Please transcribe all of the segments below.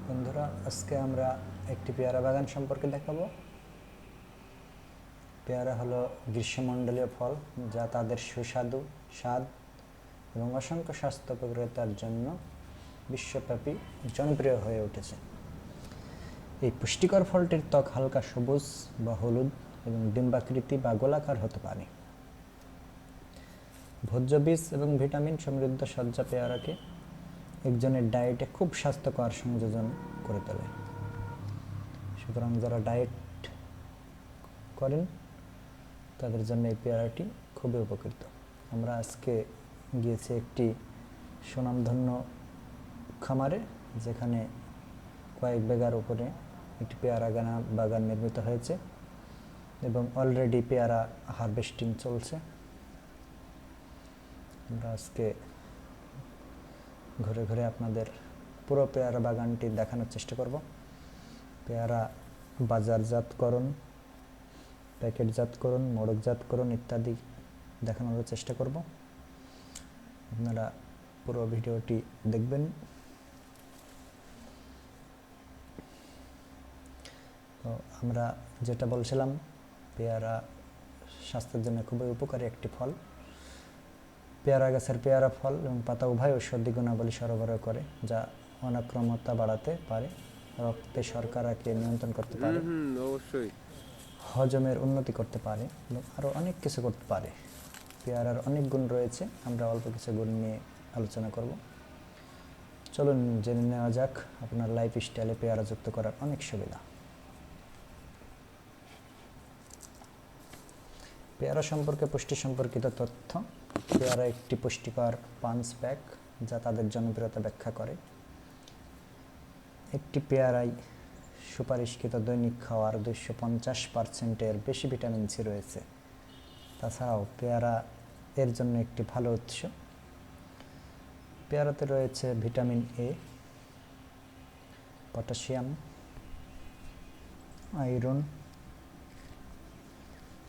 বন্ধুরা, আজকে আমরা একটি পেয়ারা বাগান সম্পর্কে দেখাবো। পেয়ারা হলো গ্রীষ্মমণ্ডলীয় ফল, যা তাদের সুস্বাদু স্বাদ এবং অসংখ্য স্বাস্থ্য উপকারিতার জন্য বিশ্বব্যাপী জনপ্রিয় হয়ে উঠেছে। এই পুষ্টিকর ফলটির ত্বক হালকা সবুজ বা হলুদ এবং ডিম্বাকৃতি বা গোলাকার হতে পারে। ভোজ্য বীজ এবং ভিটামিন সমৃদ্ধ সজ্জা পেয়ারাকে একজনের ডায়েটে খুব স্বাস্থ্যকর সংযোজন করে তোলে। সুতরাং যারা ডায়েট করেন তাদের জন্য এই পেয়ারাটি খুবই উপকৃত। আমরা আজকে গিয়েছি একটি সুনামধন্য খামারে, যেখানে কয়েক বিঘার উপরে একটি পেয়ারা বাগান নির্মিত হয়েছে এবং অলরেডি পেয়ারা হারভেস্টিং চলছে। আমরা আজকে ঘুরে ঘুরে আপনাদের পুরো পেয়ারা বাগানটি দেখানোর চেষ্টা করব। পেয়ারা বাজারজাতকরণ, প্যাকেটজাতকরণ, মোড়কজাতকরণ ইত্যাদি দেখানোর চেষ্টা করব। আপনারা পুরো ভিডিওটি দেখবেন। তো আমরা যেটা বলছিলাম, পেয়ারা স্বাস্থ্যের জন্য খুবই উপকারী একটি ফল। পেয়ারা গাছের পেয়ারা ফল এবং পাতা উভয় ঔষধি গুণাবলী সরবরাহ করে, যা অনাক্রম্যতা বাড়াতে পারে, রক্তে শর্করাকে নিয়ন্ত্রণ করতে পারে, অবশ্যই হজমের উন্নতি করতে পারে এবং আরও অনেক কিছু করতে পারে। পেয়ারার অনেক গুণ রয়েছে, আমরা অল্প কিছু গুণ নিয়ে আলোচনা করব। চলুন জেনে নেওয়া যাক আপনার লাইফ স্টাইলে পেয়ারা যুক্ত করার অনেক সুবিধা। পেয়ারা সম্পর্কে পুষ্টি সম্পর্কিত তথ্য। পেয়ারা একটি পুষ্টিকর পাঞ্চ প্যাক, যা তাদের জনপ্রিয়তা ব্যাখ্যা করে। একটি পেয়ারায় সুপারিশকৃত দৈনিক খাওয়ার 250% বেশি ভিটামিন সি রয়েছে। তাছাড়াও পেয়ারা এর জন্য একটি ভালো উৎস। পেয়ারাতে রয়েছে vitamin A, potassium, iron,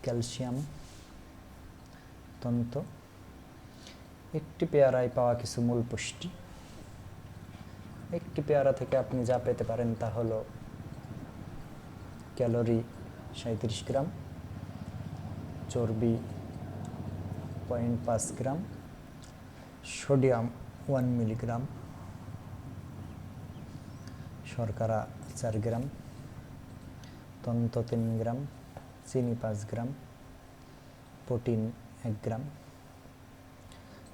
calcium, তন্তু। একটি পেয়ারায় পাওয়া কিছু মূল পুষ্টি। একটি পেয়ারা থেকে আপনি যা পেতে পারেন তা হলো ক্যালোরি 37 গ্রাম, চর্বি 0.5 গ্রাম, সোডিয়াম 1 মিলিগ্রাম, শর্করা 4 গ্রাম, তন্তু 3 গ্রাম, চিনি 5 গ্রাম, প্রোটিন 1 গ্রাম।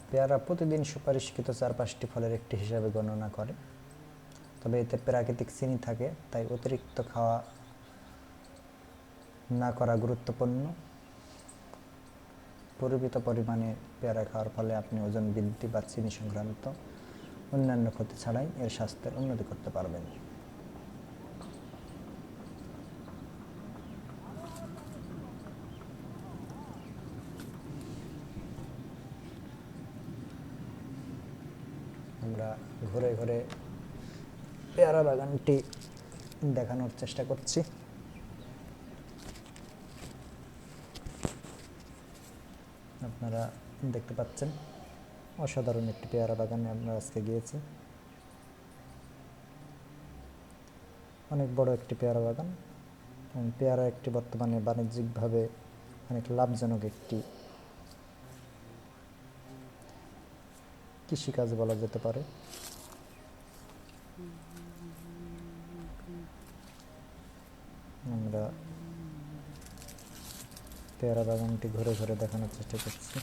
পেয়ারা প্রতিদিন সুপারিশকৃত 4-5টি ফলের একটি হিসাবে গণনা করে, তবে এতে প্রাকৃতিক চিনি থাকে, তাই অতিরিক্ত খাওয়া না করা গুরুত্বপূর্ণ। পরিমিত পরিমাণে পেয়ারা খাওয়ার ফলে আপনি ওজন বৃদ্ধি বা চিনি সংক্রান্ত অন্যান্য ক্ষতি ছাড়াই এর স্বাস্থ্যের উন্নতি করতে পারবেন। আমরা ঘুরে ঘুরে পেয়ারা বাগানটি দেখানোর চেষ্টা করছি। আপনারা দেখতে পাচ্ছেন অসাধারণ একটি পেয়ারা বাগানে আমরা আজকে গিয়েছি। অনেক বড় একটি পেয়ারা বাগান এবং পেয়ারা একটি বর্তমানে বাণিজ্যিকভাবে অনেক লাভজনক একটি কৃষিকাজ বলা যেতে পারে। আমরা পেয়ারা বাগানটি ঘুরে ঘুরে দেখানোর চেষ্টা করছি।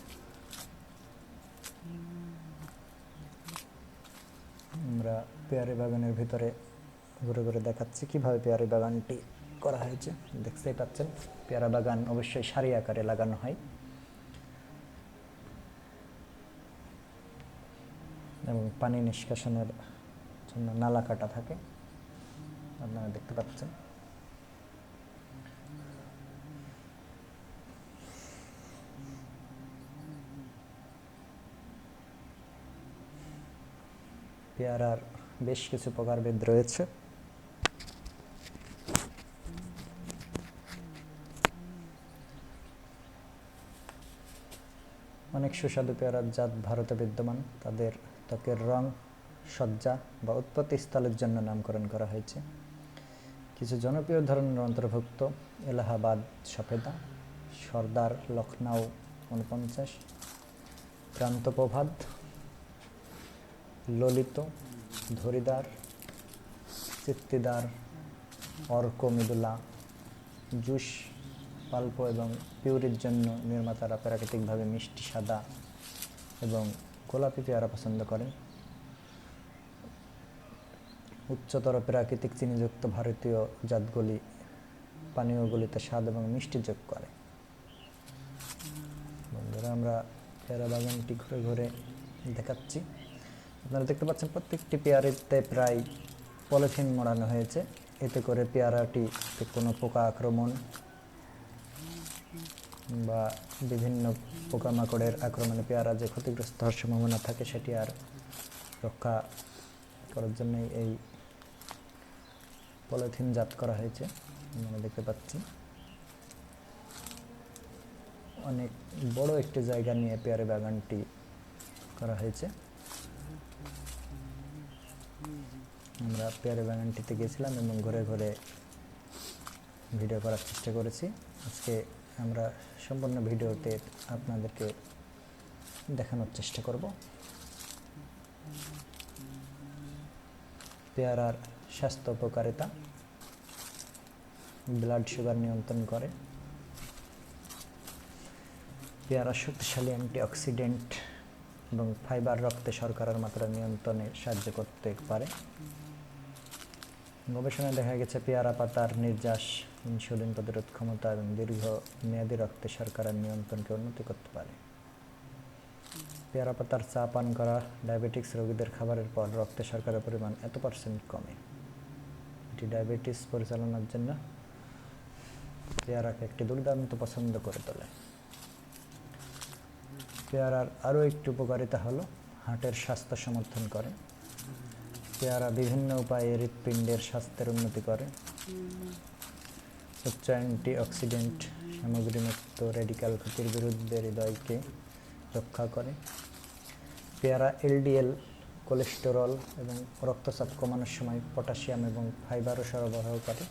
আমরা পেয়ারি বাগানের ভিতরে ঘুরে ঘুরে দেখাচ্ছি কিভাবে পেয়ারি বাগানটি করা হয়েছে। দেখতেই পাচ্ছেন, পেয়ারা বাগান অবশ্যই সারি আকারে লাগানো হয় এবং পানি নিষ্কাশনের জন্য নালা কাটা থাকে, আপনারা দেখতে পাচ্ছেন। পেয়ারার বেশ কিছু প্রকারভেদ রয়েছে। অনেক সুস্বাদু পেয়ারার জাত ভারতে বিদ্যমান। তাদের ত্বকের রং সজ্জা বা উৎপত্তি স্থলের জন্য নামকরণ করা হয়েছে। কিছু জনপ্রিয় ধরনের অন্তর্ভুক্ত এলাহাবাদ সফেদা, সর্দার লখনউ 49, ক্রান্ত প্রভাত, ললিত, ধরিদার, চিত্তিদার, অর্ক মৃদুলা, জুস, পাল্প এবং পিউরির জন্য নির্মাতারা প্রাকৃতিকভাবে মিষ্টি সাদা এবং গোলাপি পেয়ারা পছন্দ করেন। উচ্চতর প্রাকৃতিক চিনিযুক্ত ভারতীয় জাতগুলি পানীয়গুলিতে স্বাদ এবং মিষ্টি যোগ করে। বন্ধুরা, আমরা পেয়ারা বাগানটি ঘুরে ঘুরে দেখাচ্ছি। আপনারা দেখতে পাচ্ছেন প্রত্যেকটি পেয়ারাতে প্রায় পলিথিন মোড়ানো হয়েছে, এতে করে পেয়ারাটিতে কোনো পোকা আক্রমণ বা বিভিন্ন পোকামাকড়ের আক্রমণে পেয়ারা যে ক্ষতিগ্রস্ত হওয়ার সম্ভাবনা থাকে সেটি আর রক্ষা করার জন্যই এই পলিথিন জাত করা হয়েছে। আমরা দেখতে পাচ্ছি অনেক বড় একটি জায়গা নিয়ে পেয়ারা বাগানটি করা হয়েছে। আমরা পেয়ারা বাগানটিতে গেছিলাম এবং ঘুরে ঘুরে ভিডিও করার চেষ্টা করেছি। আজকে আমরা সম্পূর্ণ ভিডিওতে আপনাদেরকে দেখানোর চেষ্টা করব। পেয়ারার স্বাস্থ্য উপকারিতা: ব্লাড সুগার নিয়ন্ত্রণ করে। পেয়ারা শক্তিশালী অ্যান্টিঅক্সিডেন্ট এবং ফাইবার রক্তে শর্করার মাত্রা নিয়ন্ত্রণে সাহায্য করতে পারে। গবেষণায় দেখা গেছে পেয়ারা পাতার নির্যাস ইনসুলিন প্রতিরোধ ক্ষমতা এবং দীর্ঘমেয়াদী রক্তে শর্করার নিয়ন্ত্রণকে উন্নতি করতে পারে। পেয়ারা পাতার চা পান করা ডায়াবেটিক্স রোগীদের খাবারের পর রক্তে শর্করার পরিমাণ এত% কমে। এটি ডায়াবেটিস পরিচালনার জন্য পেয়ারাকে একটি দুর্দান্ত পছন্দ করে তোলে। পেয়ারার আরও একটি উপকারিতা হলো হার্টের স্বাস্থ্য সমর্থন করে। পেয়ারা বিভিন্ন উপায়ে হৃৎপিণ্ডের স্বাস্থ্যের উন্নতি করে। উচ্চ অ্যান্টিঅক্সিডেন্ট সামগ্রীমুক্ত রেডিক্যাল ক্ষতির বিরুদ্ধে হৃদয়কে রক্ষা করে। পেয়ারা এলডিএল, কোলেস্টেরল এবং রক্তচাপ কমানোর সময় পটাশিয়াম এবং ফাইবারও সরবরাহ করে।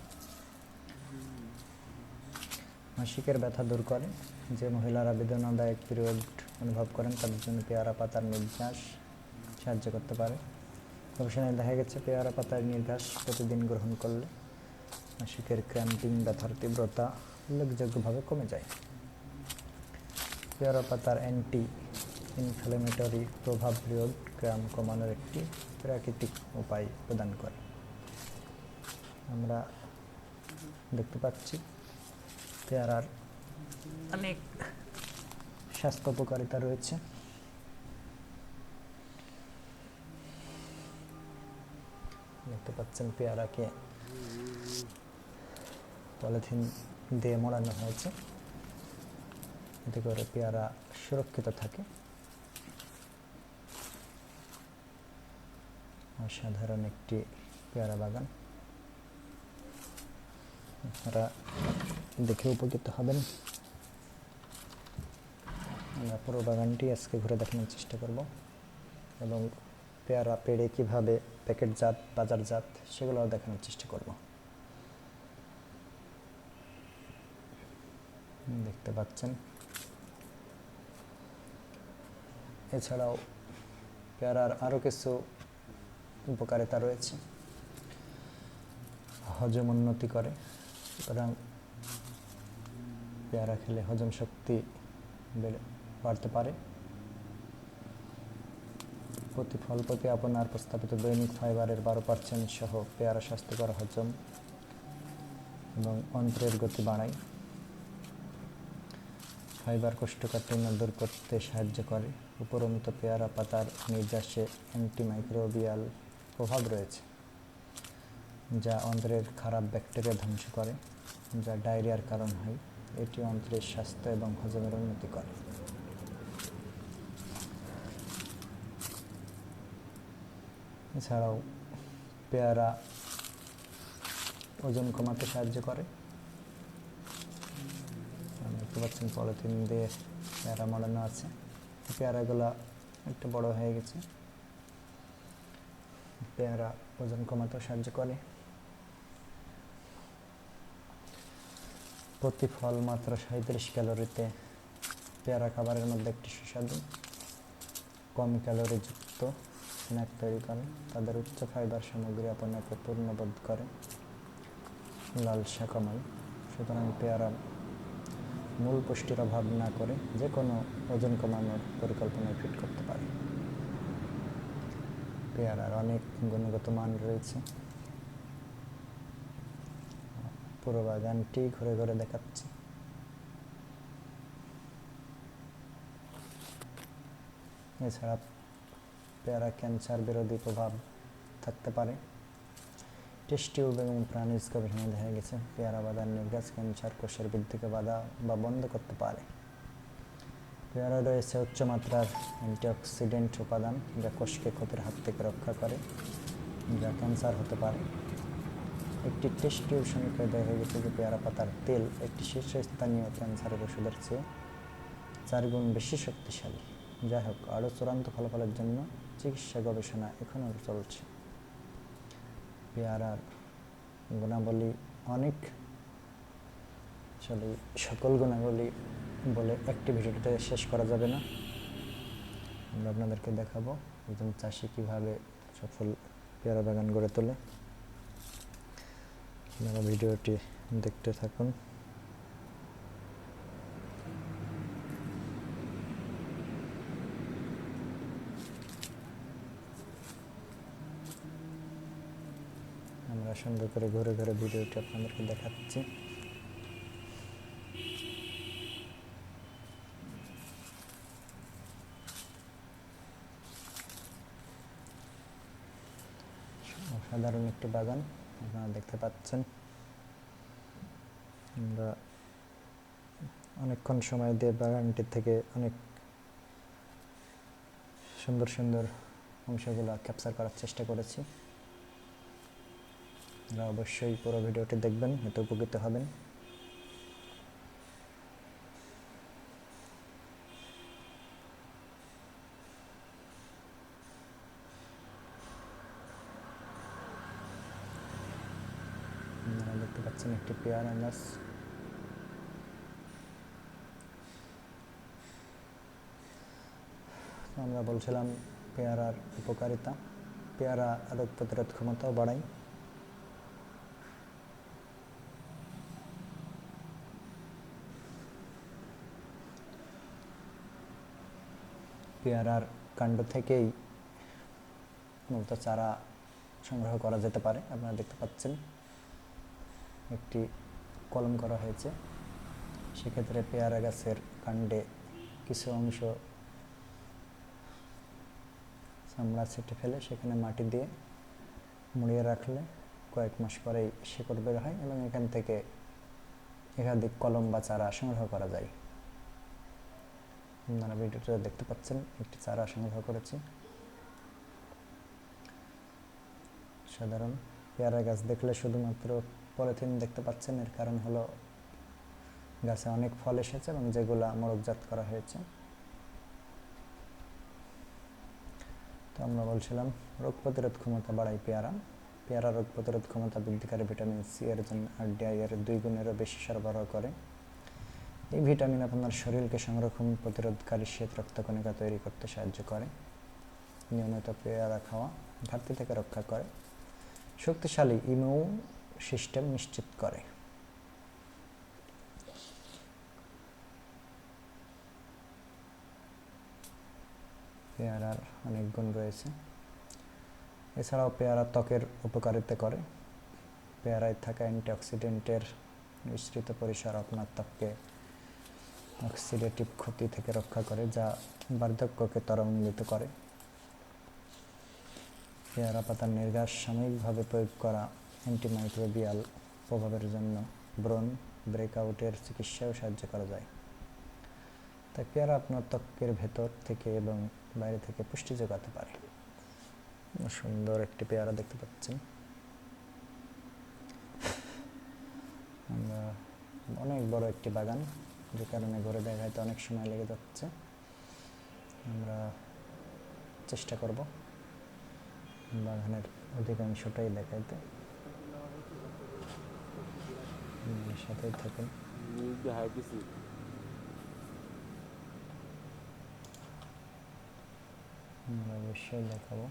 মাসিকের ব্যথা দূর করে। যে মহিলারা বেদনাদায়ক পিরিয়ড অনুভব করেন তাদের জন্য পেয়ারা পাতার নির্যাস সাহায্য করতে পারে। গবেষণায় দেখা গেছে পেয়ারা পাতার নির্যাস প্রতিদিন গ্রহণ করলে মাসিকের ক্র্যাম্পিং ব্যথার তীব্রতা উল্লেখযোগ্যভাবে কমে যায়। পেয়ারা পাতার অ্যান্টি ইনফ্ল্যামেটরি প্রভাব হৃদ ক্র্যাম্প কমানোর একটি প্রাকৃতিক উপায় প্রদান করে। আমরা দেখতে পাচ্ছি পেয়ারার অনেক স্বাস্থ্য উপকারিতা রয়েছে। দেখতে পাচ্ছেন পেয়ারাকে পলিথিন দিয়ে মোড়ানো হয়েছে, এতে করে পেয়ারা সুরক্ষিত থাকে। অসাধারণ একটি পেয়ারা বাগান, আপনারা দেখে উপকৃত হবেন। আমরা পুরো বাগানটি আজকে ঘুরে দেখানোর চেষ্টা করব এবং পেয়ারা পেড়ে কীভাবে প্যাকেটজাত বাজারজাত সেগুলোও দেখানোর চেষ্টা করব। দেখতে পাচ্ছেন এছাড়াও পেয়ারার আরও কিছু উপকারিতা রয়েছে। হজম উন্নতি করে, সুতরাং পেয়ারা খেলে হজম শক্তি বাড়তে পারে। প্রতি ফল প্রতি আপনার প্রস্তাবিত দৈনিক ফাইবারের 12% সহ পেয়ারা স্বাস্থ্যকর হজম এবং অন্ত্রের গতি বাড়ায়। ফাইবার কোষ্ঠকাঠিন্য দূর করতে সাহায্য করে। উপরোক্ত পেয়ারা পাতার নির্যাসে অ্যান্টিমাইক্রোবিয়াল প্রভাব রয়েছে, যা অন্ত্রের খারাপ ব্যাকটেরিয়া ধ্বংস করে, যা ডায়রিয়ার কারণ হয়। এটি অন্ত্রের স্বাস্থ্য এবং হজমের উন্নতি করে। এছাড়াও পেয়ারা ওজন কমাতে সাহায্য করে। দেখতে পাচ্ছেন পলিথিন দিয়ে পেয়ারা মোড়ানো আছে। পেয়ারাগুলো একটু বড় হয়ে গেছে। পেয়ারা ওজন কমাতেও সাহায্য করে। প্রতি ফল মাত্র 37 ক্যালোরিতে পেয়ারা খাবারের মধ্যে একটি সুস্বাদু কম ক্যালোরিযুক্ত স্ন্যাক তৈরি করে। তাদের উচ্চ ফাইবার সামগ্রী আপনাকে পূর্ণবোধ করে, লালসা কমায়। সুতরাং পেয়ারা মূল পুষ্টির অভাব না করে যে কোনো ওজন কমানোর পরিকল্পনায় ফিট করতে পারে। পেয়ারার অনেক গুণগত মান রয়েছে। পুরো বাগানটি ঘুরে ঘুরে দেখাচ্ছি। এছাড়া পেয়ারা ক্যান্সার বিরোধী প্রভাব থাকতে পারে। টেস্ট টিউব এবং প্রাণীজ গবেষণায় দেখা গেছে পেয়ারা বাদার নির্গাছ ক্যান্সার কোষের বৃদ্ধিকে বাধা বা বন্ধ করতে পারে। পেয়ারা রয়েছে উচ্চমাত্রার অ্যান্টিঅক্সিডেন্ট উপাদান যা কোষকে ক্ষতির হাত থেকে রক্ষা করে, যা ক্যান্সার হতে পারে। একটি টেস্ট টিউব সমীক্ষায় দেখা গেছে যে পেয়ারা পাতার তেল একটি শীর্ষস্থানীয় ক্যান্সারের ওষুধের চেয়ে 4 গুণ বেশি শক্তিশালী। যাই হোক, আরও চূড়ান্ত ফলাফলের জন্য চিকিৎসা গবেষণা এখনও চলছে। পেয়ারার গুণাবলী অনেক, আসলে সকল গুণাবলী বলে একটি ভিডিওতে শেষ করা যাবে না। আমরা আপনাদেরকে দেখাবো একজন চাষি কীভাবে সফল পেয়ারা বাগান গড়ে তোলে। আপনারা ভিডিওটি দেখতে থাকুন। আমরা সুন্দর করে ঘুরে ঘুরে ভিডিওটি আপনাদেরকে দেখাচ্ছি। সাধারণ একটি বাগান আপনারা দেখতে পাচ্ছেন। আমরা অনেকক্ষণ সময় দিয়ে বাগানটি থেকে অনেক সুন্দর সুন্দর অংশগুলো ক্যাপচার করার চেষ্টা করেছি। আপনারা অবশ্যই পুরো ভিডিওটি দেখবেন, এতে উপকৃত হবেন। আপনারা দেখতে পাচ্ছেন একটি পেয়ারা গাছ। আমরা বলছিলাম পেয়ারার উপকারিতা। পেয়ারা রোগ প্রতিরোধ ক্ষমতাও বাড়ায়। পেয়ারার কাণ্ড থেকেই মূলত চারা সংগ্রহ করা যেতে পারে। আপনারা দেখতে পাচ্ছেন একটি কলম করা হয়েছে। সেক্ষেত্রে পেয়ারা গাছের কাণ্ডে কিছু অংশ চামড়া ছেটে ফেলে সেখানে মাটি দিয়ে মুড়িয়ে রাখলে কয়েক মাস পরেই শিকড় বের হয় এবং এখান থেকে একাধিক কলম বা চারা সংগ্রহ করা যায়। আপনারা ভিডিওটা দেখতে পাচ্ছেন, একটি চারা সংগ্রহ করেছি। সাধারণ পেয়ারা গাছ দেখলে শুধুমাত্র পলিথিন দেখতে পাচ্ছেন, এর কারণ হলো গাছে অনেক ফল এসেছে এবং যেগুলা মোড়কজাত করা হয়েছে। তো আমরা বলছিলাম রোগ প্রতিরোধ ক্ষমতা বাড়ায় পেয়ারা। পেয়ারা রোগ প্রতিরোধ ক্ষমতা বৃদ্ধিকারী ভিটামিন সি এর জন্য RDI এর 2 গুণেরও বেশি সরবরাহ করে। এই ভিটামিন আপনার শরীরকে সংরক্ষণ প্রতিরোধকারী শ্বেত রক্তকণিকা তৈরি করতে সাহায্য করে। নিয়মিত পেয়ারা খাওয়া ঘাটতি থেকে রক্ষা করে, শক্তিশালী ইমিউন সিস্টেম নিশ্চিত করে। পেয়ারার অনেক গুণ রয়েছে। এছাড়াও পেয়ারা ত্বকের উপকারিতা করে। পেয়ারায় থাকা অ্যান্টিঅক্সিডেন্টের বিস্তৃত পরিসর আপনার ত্বককে অক্সিডেটিভ ক্ষতি থেকে রক্ষা করে, যা বার্ধক্যকে ত্বরান্বিত করে। পেয়ারা পাতার নির্গাস সাময়িকভাবে প্রয়োগ করা অ্যান্টিমাইক্রোবিয়াল প্রভাবের জন্য ব্রণ ব্রেকআউটের চিকিৎসাও সাহায্য করা যায়। তাই পেয়ারা আপনার ত্বকের ভেতর থেকে এবং বাইরে থেকে পুষ্টি যোগাতে পারে। সুন্দর একটি পেয়ারা দেখতে পাচ্ছেন। আমরা অনেক বড় একটি বাগান, যে কারণে ঘুরে দেখাইতে অনেক সময় লেগে যাচ্ছে। আমরা চেষ্টা করব বাগানের অধিকাংশটাই দেখাইতে। সাথেই থাকুন। অবশ্যই দেখাবো।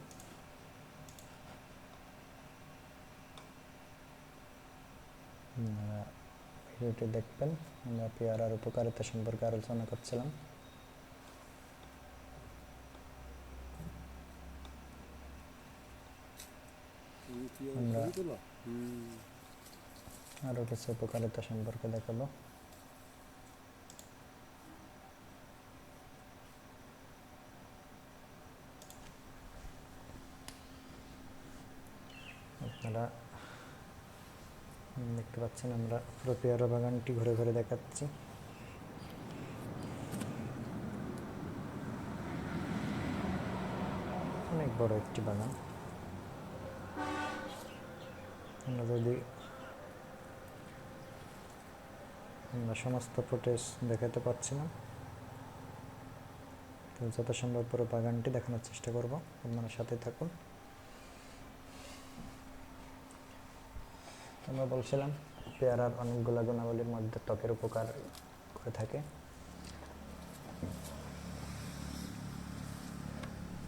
ভিডিওটি দেখবেন। আমরা পেয়ারার উপকারিতা সম্পর্কে আলোচনা করছিলাম। আমরা আরো কিছু উপকারিতা সম্পর্কে দেখাবো। আপনারা দেখতে পাচ্ছেন আমরা পুরো পেয়ারা বাগানটি ঘুরে ঘুরে দেখাচ্ছি। অনেক বড় একটি বাগান। আমরা সমস্ত ফুটেজ দেখাতে পারছি না, তো যত সম্ভব পুরো বাগানটি দেখানোর চেষ্টা করব। আপনারা সাথে থাকুন। আমরা বলছিলাম পেয়ারার অনেকগুলো গুণাবলীর মধ্যে ত্বকের উপকার করে থাকে।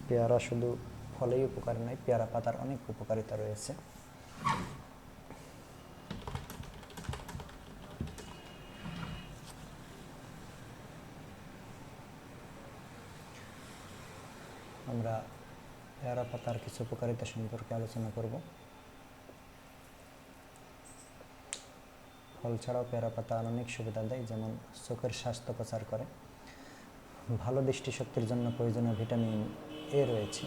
পেয়ারা শুধু ফলেই উপকার নয়, পেয়ারা পাতার অনেক উপকারিতা রয়েছে। আমরা পেয়ারা পাতার কিছু উপকারিতা সম্পর্কে আলোচনা করব। ফল ছাড়াও পেয়ারা পাতা অনেক সুবিধা দেয়, যেমন চোখের স্বাস্থ্য প্রচার করে, ভালো দৃষ্টিশক্তির জন্য প্রয়োজনীয় ভিটামিন এ রয়েছে।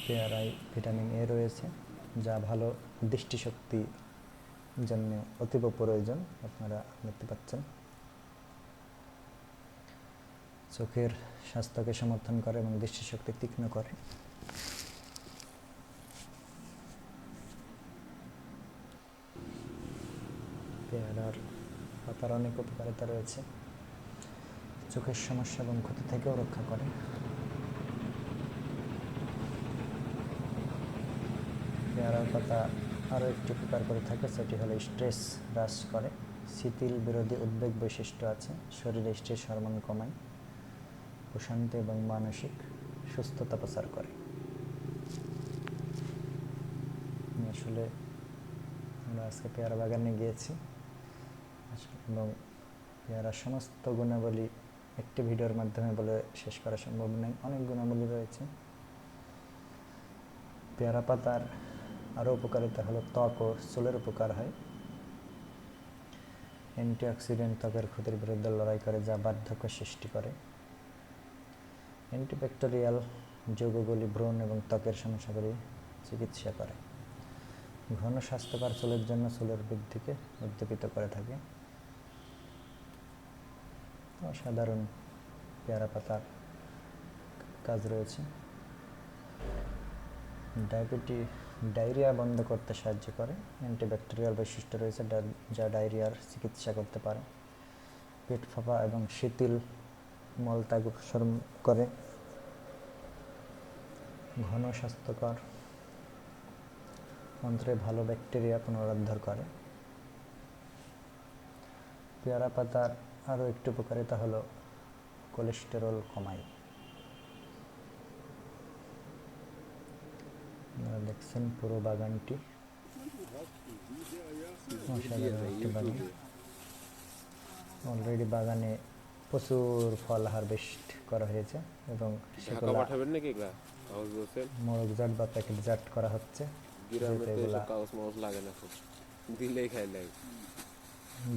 পেয়ারায় ভিটামিন এ রয়েছে, যা ভালো দৃষ্টিশক্তির জন্য অতীব প্রয়োজন। আপনারা দেখতে পাচ্ছেন চোখের স্বাস্থ্যকে সমর্থন করে এবং দৃষ্টিশক্তি তীক্ষ্ণ করে। পেয়ারার পাতার অনেক উপকারিতা রয়েছে, চোখের সমস্যা এবং ক্ষতি থেকেও রক্ষা করে। পেয়ারার পাতা আরও একটি উপকার করে থাকে, সেটি হলো স্ট্রেস হ্রাস করে। শিথিল বিরোধী উদ্বেগ বৈশিষ্ট্য আছে, শরীরে স্ট্রেস হরমোন কমায়, প্রশান্তি এবং মানসিক সুস্থতা প্রচার করে। আসলে আমরা আজকে পেয়ারা বাগানে গিয়েছি এবং পেয়ারার সমস্ত গুণাবলী একটি ভিডিওর মাধ্যমে বলে শেষ করা সম্ভব নয়, অনেক গুণাবলী রয়েছে। পেয়ারা পাতার আরও উপকারিতা হলো ত্বক ও চুলের উপকার হয়। অ্যান্টিঅক্সিডেন্ট ত্বকের ক্ষতির বিরুদ্ধে লড়াই করে, যা বার্ধক্য সৃষ্টি করে। অ্যান্টিব্যাকটেরিয়াল যৌগগুলি ব্রণ এবং ত্বকের সমস্যাগুলি চিকিৎসা করে। ঘন স্বাস্থ্যকর চুলের জন্য চুলের বৃদ্ধিকে উদ্দীপিত করে থাকে। অসাধারণ পেয়ারা পাতার কাজ রয়েছে। ডায়রিয়া বন্ধ করতে সাহায্য করে। অ্যান্টিব্যাকটেরিয়াল বৈশিষ্ট্য রয়েছে, যা ডায়রিয়ার চিকিৎসা করতে পারে। পেট ফাঁপা এবং শিথিল মলত্যাগ অপসারণ করে। ঘন স্বাস্থ্যকর অন্ত্রে ভালো ব্যাকটেরিয়া পুনরুদ্ধার করে। পেয়ারা পাতার আরও একটি উপকারিতা হলো কোলেস্টেরল কমায়। আপনারা দেখছেন পুরো বাগানটি, অসাধারণ একটি বাগান। অলরেডি বাগানে প্রচুর ফল হারভেস্ট করা হয়েছে এবং সেগুলো মোড়কজাট বা প্যাকেটজাট করা হচ্ছে।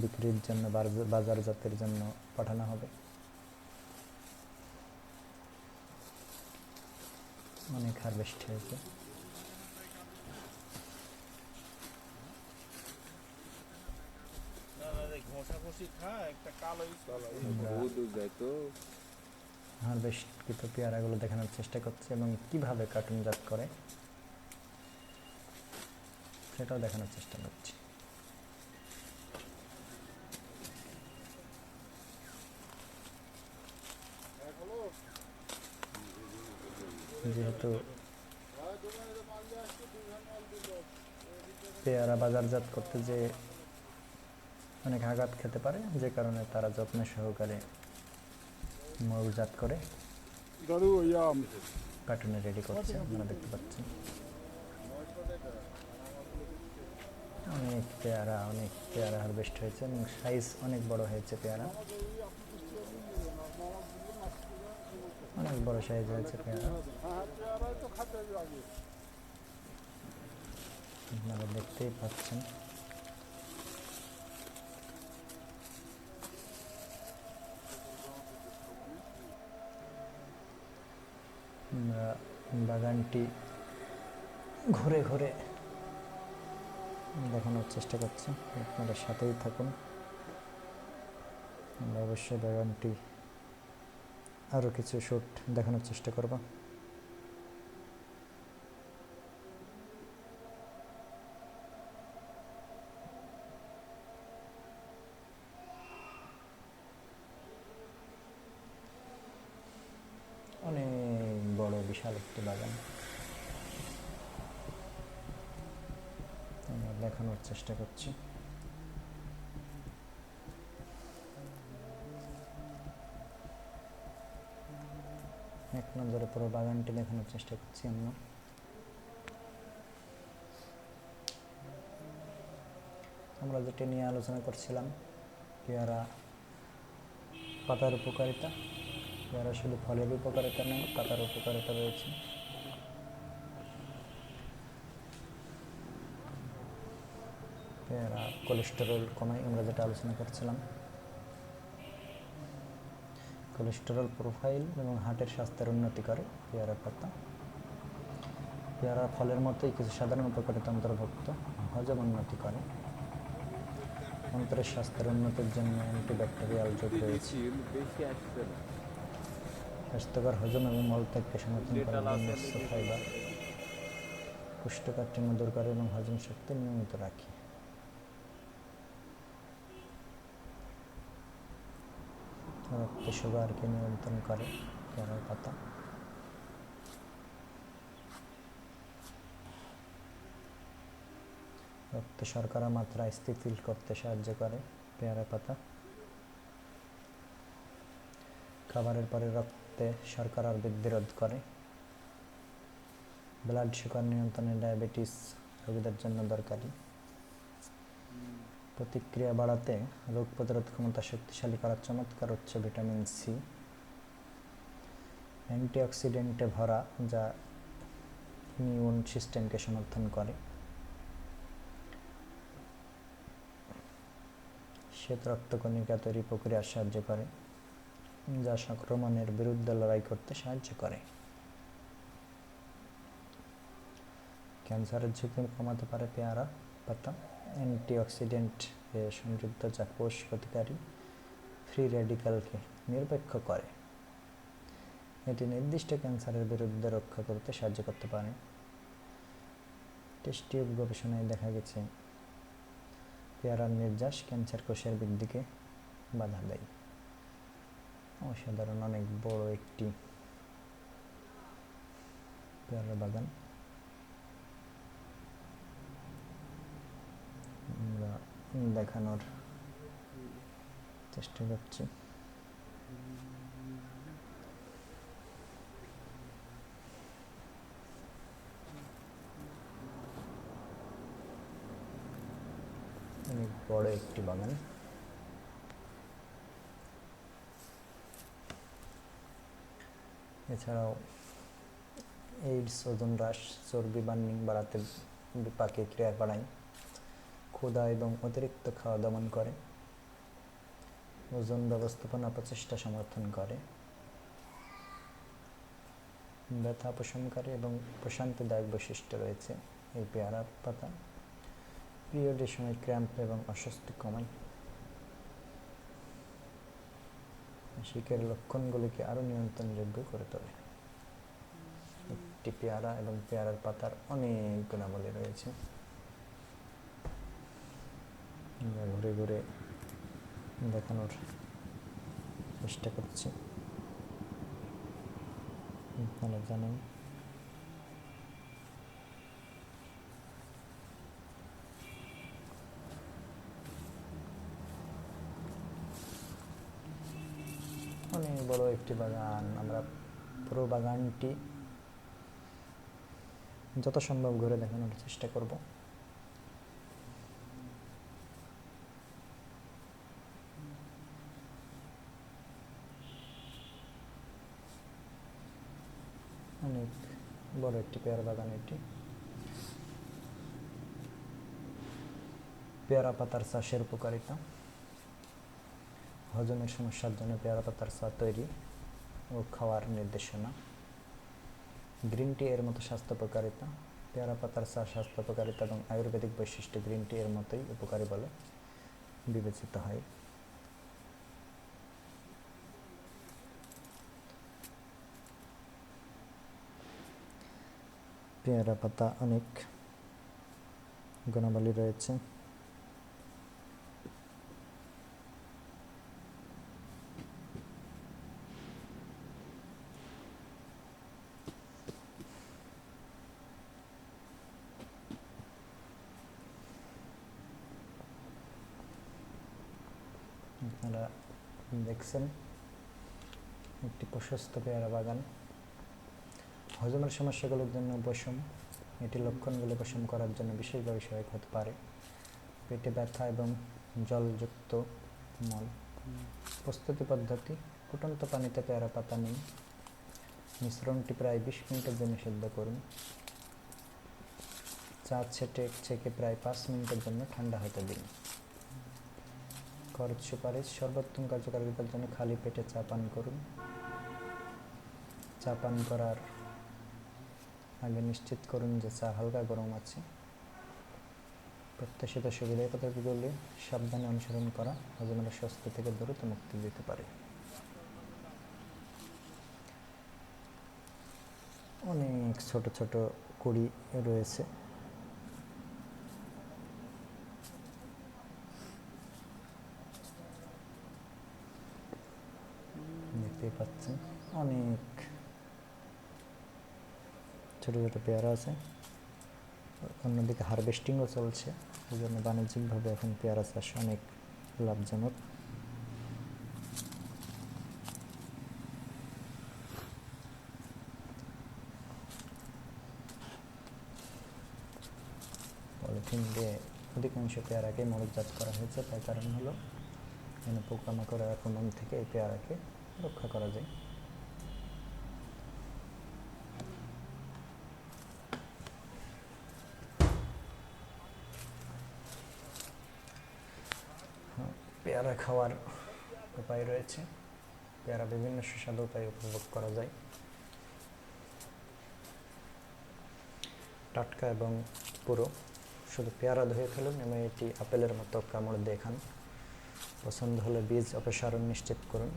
বিক্রির জন্য বাজারজাতের জন্য পাঠানো হবে। অনেক হারভেস্ট হয়েছে। হারভেস্টকৃত পেয়ারাগুলো দেখানোর চেষ্টা করছে এবং কিভাবে কার্টুনজাত করে সেটাও দেখানোর চেষ্টা করছি। যেহেতু পেয়ারা বাজারজাত করতে যে অনেক আঘাত খেতে পারে, যে কারণে তারা যত্ন সহকারে মৌজাত করে কার্টুনে রেডি করছে। আপনারা দেখতে পাচ্ছেন অনেক পেয়ারা হারভেস্ট হয়েছে এবং সাইজ অনেক বড় হয়েছে। পেয়ারা অনেক বড় সাইজ হয়েছে পেয়ারা, আপনারা দেখতেই পাচ্ছেন। আমরা বাগানটি ঘুরে ঘুরে দেখানোর চেষ্টা করছি, আপনারা সাথেই থাকুন। আমরা অবশ্যই বাগানটি আরও কিছু শুট দেখানোর চেষ্টা করব। অনেক বড় বিশাল একটি বাগান আমরা দেখানোর চেষ্টা করছি। এক নজরে পুরো বাগানটি দেখানোর চেষ্টা করছি আমরা। আমরা যেটা নিয়ে আলোচনা করছিলাম, পেয়ারা পাতার উপকারিতা। পেয়ারা শুধু ফলের উপকারিতা নয়, পাতার উপকারিতা রয়েছে। পেয়ারা কোলেস্টেরল কমায়, আমরা যেটা আলোচনা করছিলাম। কোলেস্টেরল প্রোফাইল এবং হার্টের স্বাস্থ্যের উন্নতি করে পেয়ারা পাতা। পেয়ারা ফলের মতোই কিছু সাধারণ উপকারিতা অন্তর্ভুক্ত। হজম উন্নতি করে, অন্ত্রের স্বাস্থ্যের উন্নতির জন্য অ্যান্টিব্যাকটেরিয়াল যোগ রয়েছে। স্বাস্থ্যকর হজম এবং মলত্যাগকে সমর্থন করার জন্য ফাইবার কোষ্ঠকাঠিন্য দূর করে এবং হজম শক্তি নিয়মিত রাখে। রক্তে সুগারকে নিয়ন্ত্রণ করে পেয়ারার পাতা। রক্তে শর্করার মাত্রা স্থিতিশীল করতে সাহায্য করে পেয়ারা পাতা। খাবারের পরে রক্তে শর্করার বৃদ্ধি রোধ করে। ব্লাড সুগার নিয়ন্ত্রণে ডায়াবেটিস রোগীদের জন্য দরকারি। প্রতিক্রিয়া বাড়াতে, রোগ প্রতিরোধ ক্ষমতা শক্তিশালী করার চমৎকার উচ্চ ভিটামিন সি। অ্যান্টিঅক্সিডেন্টে ভরা, যা ইমিউন সিস্টেমকে সমর্থন করে। শ্বেত রক্তকণিকা তৈরি প্রক্রিয়ায় সাহায্য করে, যা সংক্রমণের বিরুদ্ধে লড়াই করতে সাহায্য করে। ক্যান্সারের ঝুঁকি কমাতে পারে পেয়ারা পাতা। অ্যান্টিঅক্সিডেন্ট সমৃদ্ধ, যা কোষ ক্ষতিকারী ফ্রি রেডিক্যালকে নিরপেক্ষ করে। এটি নির্দিষ্ট ক্যান্সারের বিরুদ্ধে রক্ষা করতে সাহায্য করতে পারে। টেস্ট টিউব গবেষণায় দেখা গেছে পেয়ারার নির্যাস ক্যান্সার কোষের বৃদ্ধিকে বাধা দেয়। অসাধারণ অনেক বড় একটি পেয়ারা বাগান আমরা দেখানোর চেষ্টা করছি। অনেক বড় একটি বাগান। এছাড়াও এইডস, ওজন হ্রাস, চর্বি বার্নিং বাড়াতে বিপাকে ক্রিয়া বাড়ায়। ক্ষুধা এবং অতিরিক্ত খাওয়া দমন করে। ওজন ব্যবস্থাপনা প্রচেষ্টা সমর্থন করে। ব্যথা উপশমকারী এবং প্রশান্তিদায়ক বৈশিষ্ট্য রয়েছে এই পেয়ারা পাতা। পিরিয়ডের সময় ক্র্যাম্প এবং অস্বস্তি কমায়। মাসিকের লক্ষণগুলিকে আরও নিয়ন্ত্রণযোগ্য করে তোলে। একটি পেয়ারা এবং পেয়ারার পাতার অনেক গুণাবলী রয়েছে। আমরা ঘুরে ঘুরে দেখানোর চেষ্টা করছি। আপনারা জানেন বড় একটি বাগান। আমরা পুরো বাগানটি যত সম্ভব ঘুরে দেখানোর চেষ্টা করব। অনেক বড় একটি পেয়ারা বাগান এটি। পেয়ারা পাতার চাষের উপকারিতা। হজমের সমস্যার জন্য পেয়ারা পাতার চা তৈরি ও খাওয়ার নির্দেশনা। গ্রিন টি এর মতো স্বাস্থ্য উপকারিতা। পেয়ারা পাতার চা স্বাস্থ্য উপকারিতা এবং আয়ুর্বেদিক বৈশিষ্ট্য গ্রিন টি এর মতোই উপকারী বলে বিবেচিত হয়। পেয়ারা পাতা অনেক গুণাবলী রয়েছে। আপনারা দেখছেন একটি প্রশস্ত পেয়ারা বাগান। হজমের সমস্যাগুলোর জন্য উপশম। এটি লক্ষণগুলো উপশম করার জন্য বিশেষভাবে সহায়ক হতে পারে। পেটে ব্যথা এবং জলযুক্ত মল। প্রস্তুতি পদ্ধতি: ফুটন্ত পানিতে পেয়ারা পাতা নিন। মিশ্রণটি প্রায় 20 মিনিটের জন্য সিদ্ধ করুন। চা ছেঁকে প্রায় 5 মিনিটের জন্য ঠান্ডা হতে দিন। খরচ সুপারিশ: সর্বোত্তম কার্যকারিতার জন্য খালি পেটে চা পান করুন। চা পান করার আগে নিশ্চিত করুন যে চা হালকা গরম আছে। প্রত্যাশিত সুবিধা: এই পদ্ধতিগুলি সাবধানে অনুসরণ করা হজমের অস্বস্তি থেকে দ্রুত মুক্তি দিতে পারে। অনেক ছোট ছোট কুড়ি রয়েছে। দেখতেই পাচ্ছেন অনেক ছোট ছোট পেয়ারা আছে। অন্যদিকে হারভেস্টিংও চলছে, এই জন্য বাণিজ্যিকভাবে এখন পেয়ারা চাষ অনেক লাভজনক। পলিথিন দিয়ে অধিকাংশ পেয়ারাকে মরুজাত করা হয়েছে। তার কারণ হলো যেন পোকামাকড়ের আক্রমণ থেকে এই পেয়ারাকে রক্ষা করা যায়। পেয়ারা খাওয়ার উপায় রয়েছে। পেয়ারা বিভিন্ন সুস্বাদু উপায়ে উপভোগ করা যায়। টাটকা এবং পুরো। শুধু পেয়ারা ধুয়ে ফেলুন এবং এটি আপেলের মতো কামড় দিয়ে খান। পছন্দ হলে বীজ অপসারণ নিশ্চিত করুন।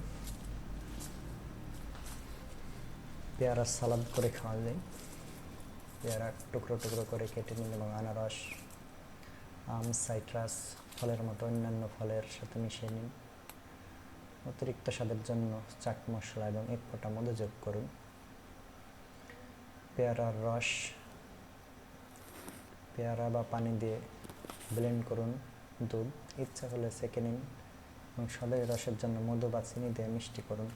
পেয়ারা সালাদ করে খাওয়া যায়। পেয়ারা টুকরো টুকরো করে কেটে নিন এবং আনারস, আম, সাইট্রাস ফলের মতো অন্যান্য ফলের সাথে মিশিয়ে নিন। অতিরিক্ত স্বাদের জন্য চাট মশলা এবং 1 ফোঁটা মধু যোগ করুন। পেয়ারার রস পেয়ারা বা পানি দিয়ে ব্লেন্ড করুন। দুধ ইচ্ছা হলে সেঁকে নিন এবং স্বাদের রসের জন্য মধু বা চিনি দিয়ে মিষ্টি করুন।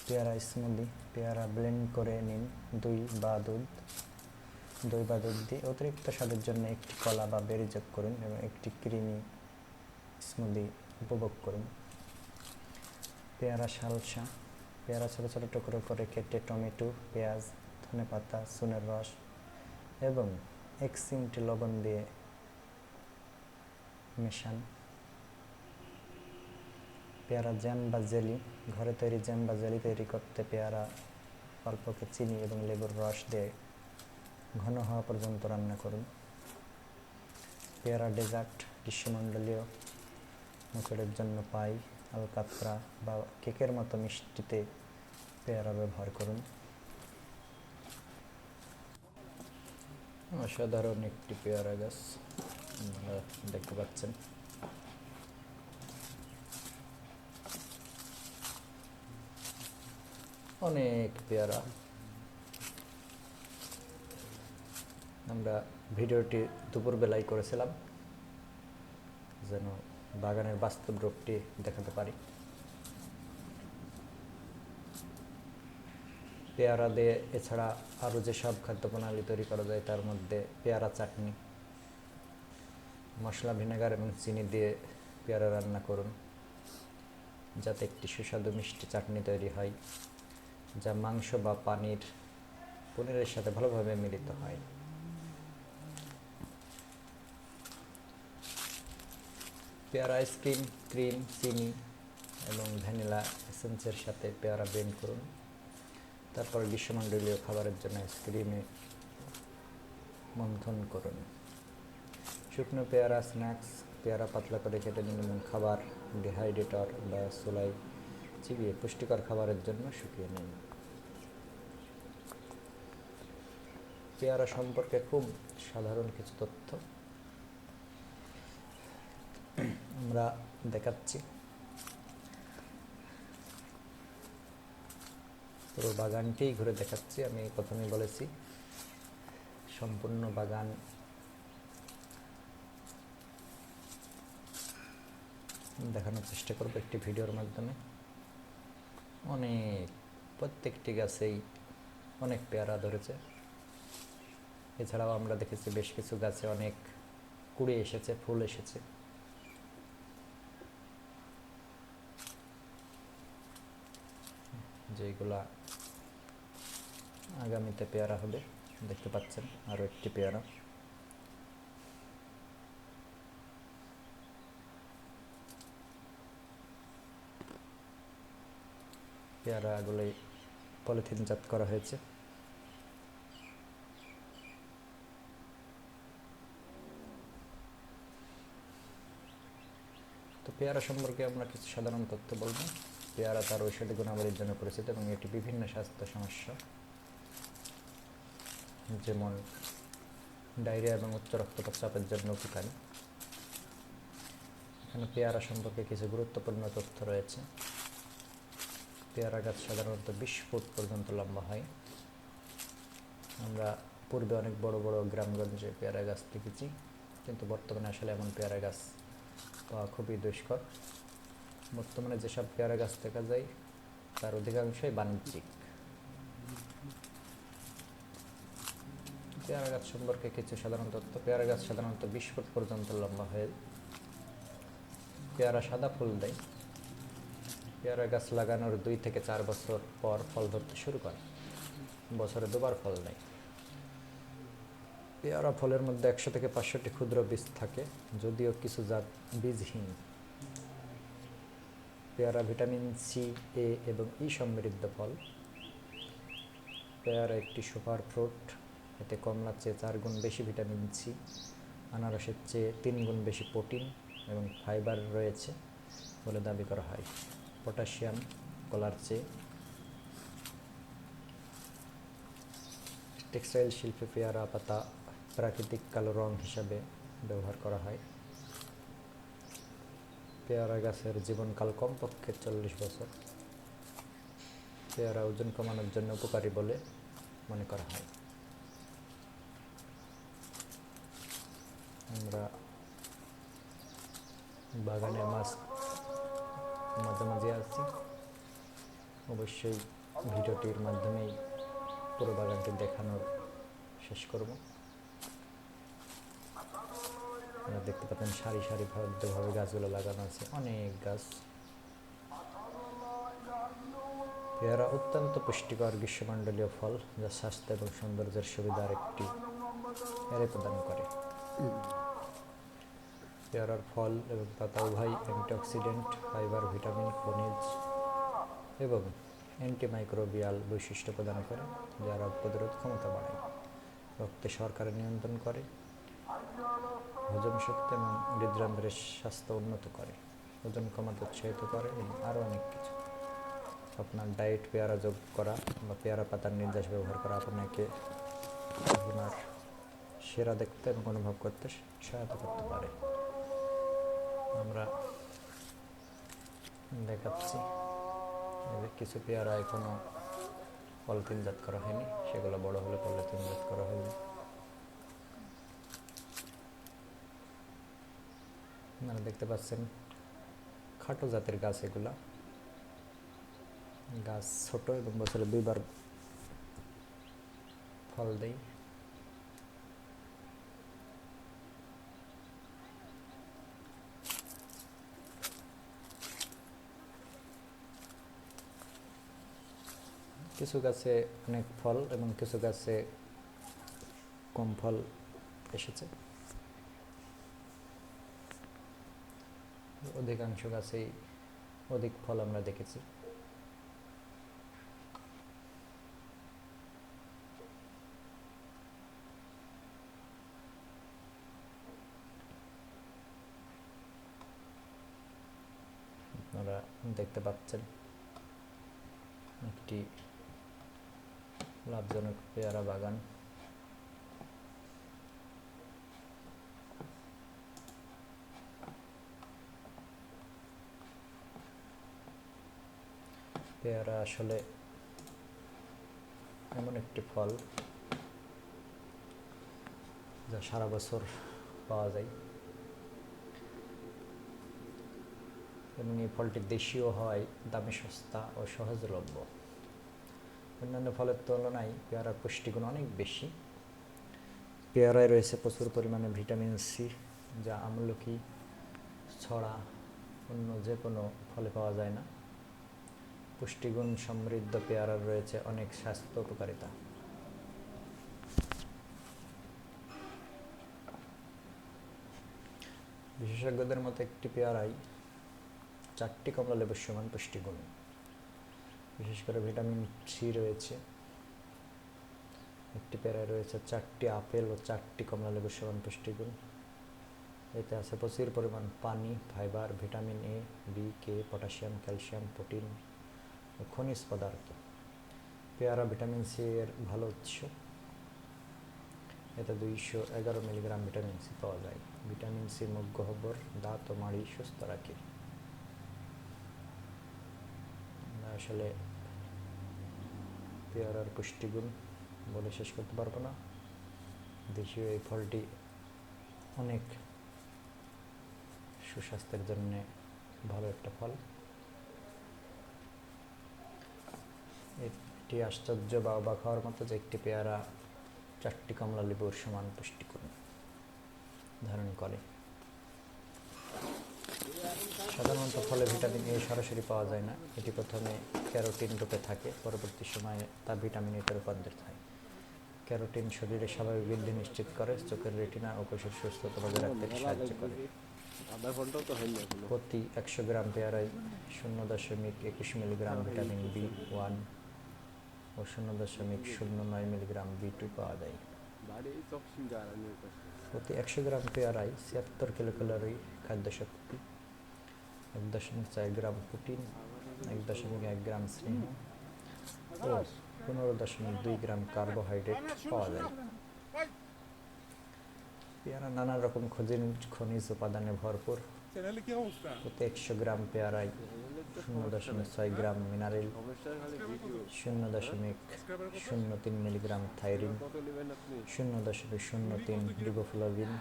পেয়ারা স্মুদি: পেয়ারা ব্লেন্ড করে নিন। দই বা দুধ দিয়ে অতিরিক্ত স্বাদের জন্য একটি কলা বা বেরি যোগ করুন এবং একটি ক্রিমি স্মুদি উপভোগ করুন। পেয়ারা সালসা: পেয়ারা ছোটো ছোটো টুকরো করে কেটে টমেটো, পেঁয়াজ, ধনেপাতা, চুনের রস এবং 1 চিমটি লবণ দিয়ে মেশান। পেয়ারা জ্যাম বা জেলি: ঘরে তৈরি জ্যাম বা জেলি তৈরি করতে পেয়ারা অল্পকে চিনি এবং লেবুর রস দিয়ে ঘন হওয়া পর্যন্ত রান্না করুন। পেয়ারা ডেজার্ট: গ্রীষ্মমণ্ডলীয় মোচড়ের জন্য পাই, আলকাতরা বা কেকের মতো মিষ্টিতে পেয়ারা ব্যবহার করুন। অসাধারণ একটি পেয়ারা গাছ আপনারা দেখতে পাচ্ছেন। অনেক পেয়ারা। আমরা ভিডিওটি দুপুরবেলায় করেছিলাম যেন বাগানের বাস্তব রূপটি দেখাতে পারি। পেয়ারা দিয়ে এছাড়া আরও যেসব খাদ্য প্রণালী তৈরি করা যায় তার মধ্যে পেয়ারা চাটনি, মশলা, ভিনেগার এবং চিনি দিয়ে পেয়ারা রান্না করুন, যাতে একটি সুস্বাদু মিষ্টি চাটনি তৈরি হয়, যা মাংস বা পনিরের সাথে ভালোভাবে মিলিত হয়। পেয়ারা আইসক্রিম, ক্রিম, চিনি এবং ভ্যানিলা এসেন্সের সাথে পেয়ারা ব্লেন্ড করুন। তারপর গ্রীষ্মমণ্ডলীয় খাবারের জন্য আইসক্রিমে মন্থন করুন। শুকনো পেয়ারা স্ন্যাক্স, পেয়ারা পাতলা করে কেটে নিন এবং খাবার ডিহাইড্রেটর বা চুলায় চিবিয়ে পুষ্টিকর খাবারের জন্য শুকিয়ে নিন। পেয়ারা সম্পর্কে খুব সাধারণ কিছু তথ্য আমরা দেখাচ্ছি। পুরো বাগানটিই ঘুরে দেখাচ্ছি। আমি প্রথমেই বলেছি সম্পূর্ণ বাগান দেখানোর চেষ্টা করব একটি ভিডিওর মাধ্যমে। প্রত্যেকটি গাছেই অনেক পেয়ারা ধরেছে। এছাড়াও আমরা দেখেছি বেশ কিছু গাছে অনেক কুড়ি এসেছে, ফুল এসেছে। যেগুলা আগামীতে পেয়ারা হবে। দেখতে পাচ্ছেন আরও একটি পেয়ারা। পেয়ারাগুলোই পলিথিনজাত করা হয়েছে। তো পেয়ারা সম্পর্কে আমরা কিছু সাধারণ তথ্য বলবো। পেয়ারা তার ঔষধি গুণাবলীর জন্য পরিচিত এবং এটি বিভিন্ন স্বাস্থ্য সমস্যা যেমন ডায়রিয়া এবং উচ্চ রক্তচাপের জন্য উপকারী। এখানে পেয়ারা সম্পর্কে কিছু গুরুত্বপূর্ণ তথ্য রয়েছে। পেয়ারা গাছ সাধারণত 20 ফুট পর্যন্ত লম্বা হয়। আমরা পূর্বে অনেক বড় বড় গ্রামগঞ্জে পেয়ারা গাছ দেখেছি, কিন্তু বর্তমানে আসলে এমন পেয়ারা গাছ পাওয়া খুবই দুষ্কর। বর্তমানে যেসব পেয়ারা গাছ দেখা যায় তার অধিকাংশই বাণিজ্যিক। পেয়ারা গাছ সম্পর্কে কিছু সাধারণ তথ্য। পেয়ারা গাছ সাধারণত 20 ফুট পর্যন্ত লম্বা হয়ে পেয়ারা সাদা ফুল দেয়। পেয়ারা গাছ লাগানোর 2 থেকে 4 বছর পর ফল ধরতে শুরু করে। বছরে 2বার ফল দেয়। পেয়ারা ফলের মধ্যে 100 থেকে 500টি ক্ষুদ্র বীজ থাকে, যদিও কিছু জাত বীজহীন। পেয়ারা ভিটামিন সি, এ এবং ই সমৃদ্ধ ফল। পেয়ারা একটি সুপার ফ্রুট। এতে কমলার চেয়ে 4 গুণ বেশি ভিটামিন সি, আনারসের চেয়ে 3 গুণ বেশি প্রোটিন এবং ফাইবার রয়েছে বলে দাবি করা হয়। পটাশিয়াম কলার চেয়ে। টেক্সটাইল শিল্পে পেয়ারা পাতা প্রাকৃতিক কালো রং হিসাবে ব্যবহার করা হয়। পেয়ারা গাছের জীবনকাল কমপক্ষে 40 বছর। পেয়ারা ওজন কমানোর জন্য উপকারী বলে মনে করা হয়। আমরা বাগানের মাঝামাঝি আছি। অবশ্যই ভিডিওটির মাধ্যমেই পুরো বাগানটি দেখানোর শেষ করব। আপনারা দেখতে পাচ্ছেন সারি সারিবদ্ধভাবে গাছগুলো লাগানো আছে, অনেক গাছ। পেয়ারা অত্যন্ত পুষ্টিকর গ্রীষ্মমণ্ডলীয় ফল, যা স্বাস্থ্য এবং সৌন্দর্যের সুবিধার একটি প্রদান করে। পেয়ারার ফল এবং পাতা উভয় অ্যান্টিঅক্সিডেন্ট, ফাইবার, ভিটামিন, খনিজ এবং অ্যান্টিমাইক্রোবিয়াল বৈশিষ্ট্য প্রদান করে, যা রোগ প্রতিরোধ ক্ষমতা বাড়ায়, রক্তে শর্করা নিয়ন্ত্রণ করে, হজম শক্তি এবং হৃদযন্ত্রের স্বাস্থ্য উন্নত করে, ওজন কমাতে উৎসাহিত করে এবং আরও অনেক কিছু। আপনার ডায়েট পেয়ারা যোগ করা বা পেয়ারা পাতার নির্যাস ব্যবহার করা আপনাকে আপনার সেরা দেখতে এবং অনুভব করতে সহায়তা করতে পারে। আমরা দেখাচ্ছি কিছু পেয়ারা এখনো পলিথিনজাত করা হয়নি, সেগুলো বড় হলে পলিথিনজাত করা হবে। আপনারা দেখতে পাচ্ছেন খাটো জাতের গাছ। এগুলা গাছ ছোট এবং বছরে 2বার ফল দেই। কিছু গাছে অনেক ফল এবং কিছু গাছে কম ফল এসেছে, অধিকাংশ গাছেই অধিক ফল আমরা দেখেছি। আপনারা দেখতে পাচ্ছেন একটি লাভজনক পেয়ারা বাগান। পেয়ারা আসলে এমন একটি ফল যা সারা বছর পাওয়া যায় এবং এই ফলটি দেশীয় হয়, দামে সস্তা ও সহজলভ্য। অন্যান্য ফলের তুলনায় পেয়ারার পুষ্টিগুণ অনেক বেশি। পেয়ারায় রয়েছে প্রচুর পরিমাণে ভিটামিন সি, যা আমলকি ছড়া অন্য যে কোনো ফলে পাওয়া যায় না। পুষ্টিগুণ সমৃদ্ধ পেয়ারার রয়েছে অনেক স্বাস্থ্য উপকারিতা। বিশেষজ্ঞদের মতে একটি পেয়ারায় 4টি কমলালেবুর সমান পুষ্টিগুণ। বিশেষ করে ভিটামিন সি রয়েছে। একটি পেয়ারায় রয়েছে 4টি আপেল ও 4টি কমলালেবুর সমান পুষ্টিগুণ। এতে আছে প্রচুর পরিমাণ পানি, fibre, vitamin A, B, K, potassium, calcium, protein ও খনিজ পদার্থ। পেয়ারা ভিটামিন সি এর ভালো উৎস। এতে 211 মিলিগ্রাম ভিটামিন সি পাওয়া যায়। ভিটামিন সি মুখ গহ্বর, দাঁত ও মাড়ি সুস্থ রাখে। আসলে পেয়ারার পুষ্টিগুণ বলে শেষ করতে পারবো না। দেশীয় এই ফলটি অনেক সুস্বাস্থ্যের জন্য ভালো একটা ফল। এটি আশ্চর্য বা অবাক হওয়ার মতো যে একটি পেয়ারা 4টি কমলা লেবুর সমান পুষ্টিগুণ ধারণ করে। সাধারণত ফলে ভিটামিন এ সরাসরি পাওয়া যায় না। এটি প্রথমে ক্যারোটিন রূপে থাকে, পরবর্তী সময়ে তা ভিটামিন এতে রূপান্তরিত হয়। ক্যারোটিন শরীরে স্বাভাবিক বৃদ্ধি নিশ্চিত করে, চোখের রেটিনা ও কোষের সুস্থতা বজায় রাখতে সাহায্য করে। প্রতি 100 গ্রাম পেয়ারায় 0.21 মিলিগ্রাম ভিটামিন বি1 ও 0.09 মিলিগ্রাম বি2 পাওয়া যায়। প্রতি 100 গ্রাম পেয়ারায় 76 কিলোক্যালোরি খাদ্যশক্তি, 1.4 গ্রাম প্রোটিন, 1.1 গ্রাম স্নেহ ও 15.2 গ্রাম কার্বোহাইড্রেট পাওয়া যায়। পেয়ারা নানা রকম খনিজ উপাদানে ভরপুর। প্রতি 100 গ্রাম পেয়ারায় 0.6 গ্রাম মিনারেল, 0.03 মিলিগ্রাম থাইরিন, 0.03 riboflavin,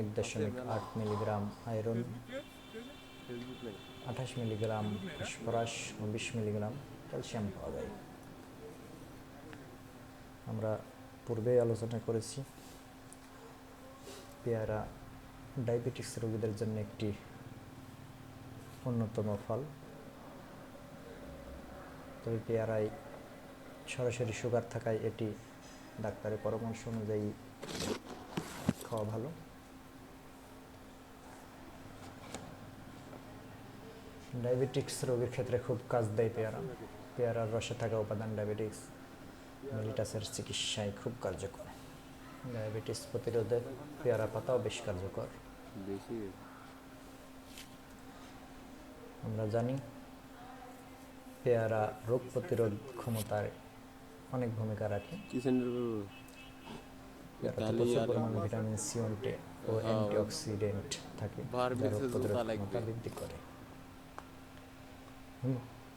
1.8 milligram iron, 28 milligram phosphorus ও 20 মিলিগ্রাম ক্যালসিয়াম পাওয়া যায়। আমরা পূর্বেই আলোচনা করেছি পেয়ারা ডায়াবেটিস রোগীদের জন্য একটি অন্যতম ফল। তবে পেয়ারায় সরাসরি সুগার থাকায় এটি ডাক্তারের পরামর্শ অনুযায়ী খাওয়া ভালো। ডায়াবেটিক্স রোগীর ক্ষেত্রে খুব কাজ দেয় পেয়ারা। পেয়ারার রসে থাকা উপাদান ডায়াবেটিস মেলিটাসের চিকিৎসায় খুব কার্যকর। ডায়াবেটিস প্রতিরোধে পেয়ারা পাতাও বেশ কার্যকর। আমরা জানি পেয়ারা রোগ প্রতিরোধ ক্ষমতায় অনেক ভূমিকা রাখে। পেয়ারাতে প্রচুর পরিমাণে ভিটামিন সি ও অ্যান্টিঅক্সিডেন্ট থাকে, যা রোগ প্রতিরোধ ক্ষমতা বৃদ্ধি করে।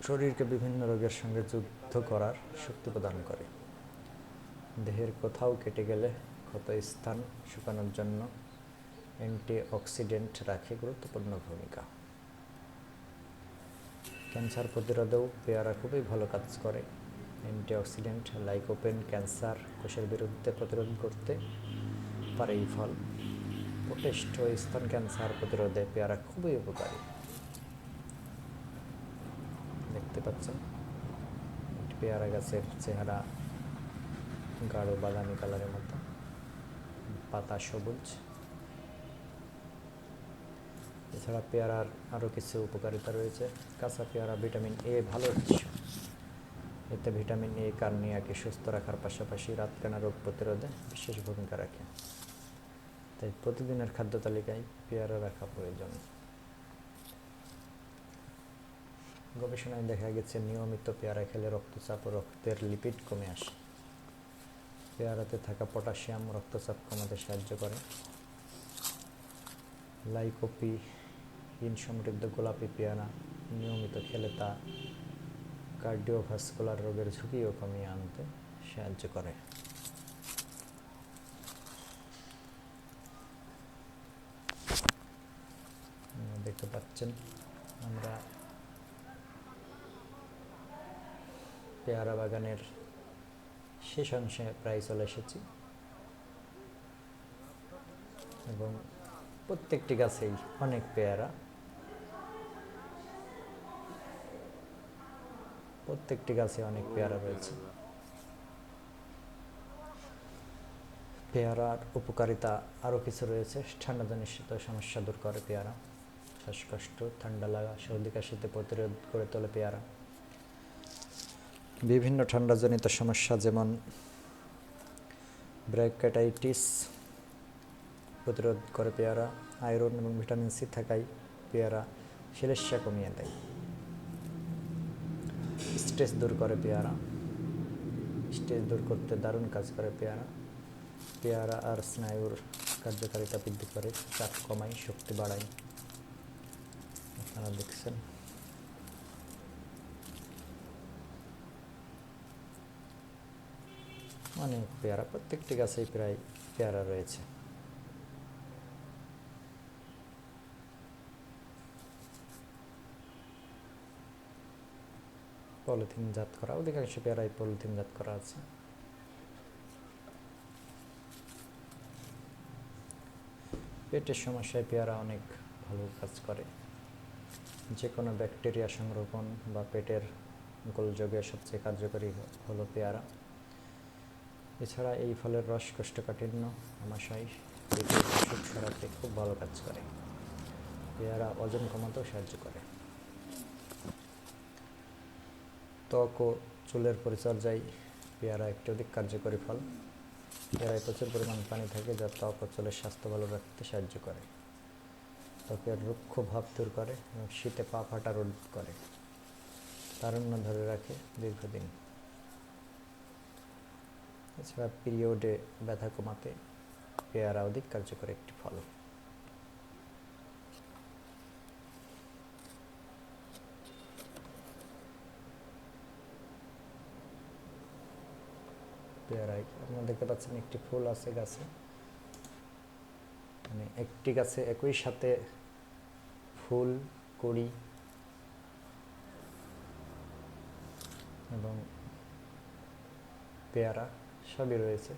শরীরকে বিভিন্ন রোগের সঙ্গে যুদ্ধ করার শক্তি প্রদান করে। দেহের কোথাও কেটে গেলে ক্ষত স্থান শুকানোর জন্য অ্যান্টিঅক্সিডেন্ট রাখে গুরুত্বপূর্ণ ভূমিকা। ক্যান্সার প্রতিরোধেও পেয়ারা খুবই ভালো কাজ করে। অ্যান্টিঅক্সিডেন্ট লাইকোপেন ক্যান্সার কোষের বিরুদ্ধে প্রতিরোধ করতে পারে এই ফল। প্রোটেস্ট ও স্তন ক্যান্সার প্রতিরোধে পেয়ারা খুবই উপকারী। দেখতে পাচ্ছেন একটি পেয়ারা গাছের চেহারা গাঢ় বাদামি কালারের মতো, পাতা সবুজ। এছাড়া পেয়ারার আরও কিছু উপকারিতা রয়েছে। কাঁচা পেয়ারা ভিটামিন এ ভালো উৎস। এতে ভিটামিন এ কর্নিয়াকে সুস্থ রাখার পাশাপাশি রাতকানা রোগ প্রতিরোধে বিশেষ ভূমিকা রাখে। তাই প্রতিদিনের খাদ্য তালিকায় পেয়ারা রাখা প্রয়োজন। গবেষণায় দেখা গেছে নিয়মিত পেয়ারা খেলে রক্তচাপ ও রক্তের লিপিড কমে আসে। পেয়ারাতে থাকা পটাশিয়াম রক্তচাপ কমাতে সাহায্য করে। লাইকোপিন সমৃদ্ধ গোলাপি পেয়ারা নিয়মিত খেলে তা কার্ডিওভাস্কুলার রোগের ঝুঁকিও কমিয়ে আনতে সাহায্য করে। দেখতে পাচ্ছেন আমরা পেয়ারা বাগানের শেষ অংশে প্রায় চলে এসেছি এবং প্রত্যেকটি গাছেই অনেক পেয়ারা, প্রত্যেকটি গাছে অনেক পেয়ারা রয়েছে। পেয়ারার উপকারিতা আরও কিছু রয়েছে। ঠান্ডাজনিত সমস্যা দূর করে পেয়ারা। শ্বাসকষ্ট ঠান্ডা লাগা সর্দি কাশিতে প্রতিরোধ করে তোলে পেয়ারা। বিভিন্ন ঠান্ডাজনিত সমস্যা যেমন ব্রঙ্কাইটিস প্রতিরোধ করে পেয়ারা। আয়রন এবং ভিটামিন সি থাকায় পেয়ারা শ্লেষ্মা কমিয়ে দেয়। স্ট্রেস দূর করে পেয়ারা। স্ট্রেস দূর করতে দারুণ কাজ করে পেয়ারা। পেয়ারা আর স্নায়ুর কার্যকারিতা বৃদ্ধি করে, চাপ কমায়, শক্তি বাড়ায়। আপনারা দেখছেন অনেক পেয়ারা, প্রত্যেকটি গাছেই প্রায় পেয়ারা রয়েছে। পলিথিন জাত করা, অধিকাংশ পেয়ারাই পলিথিন জাত করা আছে। পেটের সমস্যায় পেয়ারা অনেক ভালো কাজ করে। যে কোনো ব্যাকটেরিয়া সংরক্ষণ বা পেটের গোলযোগে সবচেয়ে কার্যকরী হলো পেয়ারা। এছাড়া এই ফলের রস কোষ্ঠকাঠিন্য আমাশয় পেটের অসুখ সরাতে খুব ভালো কাজ করে। পেয়ারা ওজন কমাতেও সাহায্য করে। ত্বক ও চুলের পরিচর্যায় পেয়ারা একটি অধিক কার্যকরী ফল। পেয়ারায় প্রচুর পরিমাণ পানি থাকে যা ত্বক ও চুলের স্বাস্থ্য ভালো রাখতে সাহায্য করে। ত্বকের রুক্ষ ভাব দূর করে এবং শীতে পা ফাটা রোধ করে। তারুণ্য ধরে রাখে দীর্ঘদিন। এছাড়া পিরিয়ডে ব্যথা কমাতে পেয়ারা অধিক কার্যকর একটি ফল। পেয়ারায় আপনারা দেখতে পাচ্ছেন একটি ফুল আছে গাছে, মানে একটি গাছে একই সাথে ফুল, কড়ি এবং পেয়ারা সবই রয়েছে।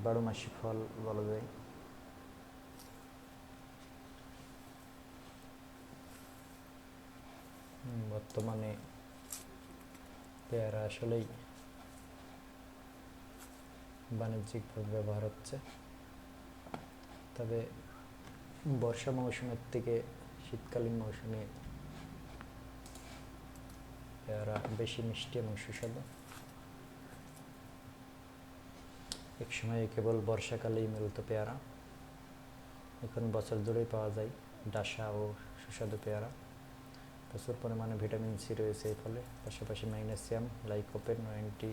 12 মাসি ফল বলা যায়। বর্তমানে পেয়ারা আসলেই বাণিজ্যিকভাবে ব্যবহার হচ্ছে, তবে বর্ষা মৌসুমের থেকে শীতকালীন মৌসুমে পেয়ারা বেশি মিষ্টি এবং সুস্বাদু। এক সময় কেবল বর্ষাকালেই মিলত পেয়ারা, এখন বছর জুড়েই পাওয়া যায় ডাসা ও সুস্বাদু পেয়ারা। প্রচুর পরিমাণে ভিটামিন সি রয়েছে এই ফলে, পাশাপাশি ম্যাগনেসিয়াম, লাইকোপেন ও অ্যান্টি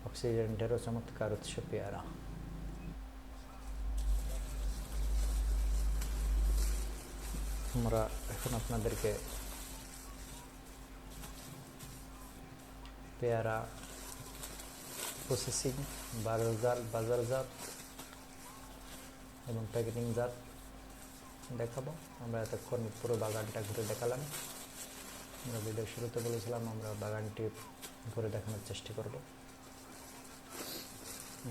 অক্সিডেন্টেরও চমৎকার উৎস পেয়ারা। আমরা এখন আপনাদেরকে পেয়ারা প্রসেসিং, বাজারজাত এবং প্যাকেটিং জাত দেখাবো। আমরা এতক্ষণ পুরো বাগানটা ঘুরে দেখালাম। আমরা ভিডিও শুরুতে বলেছিলাম আমরা বাগানটি করে দেখানোর চেষ্টা করব।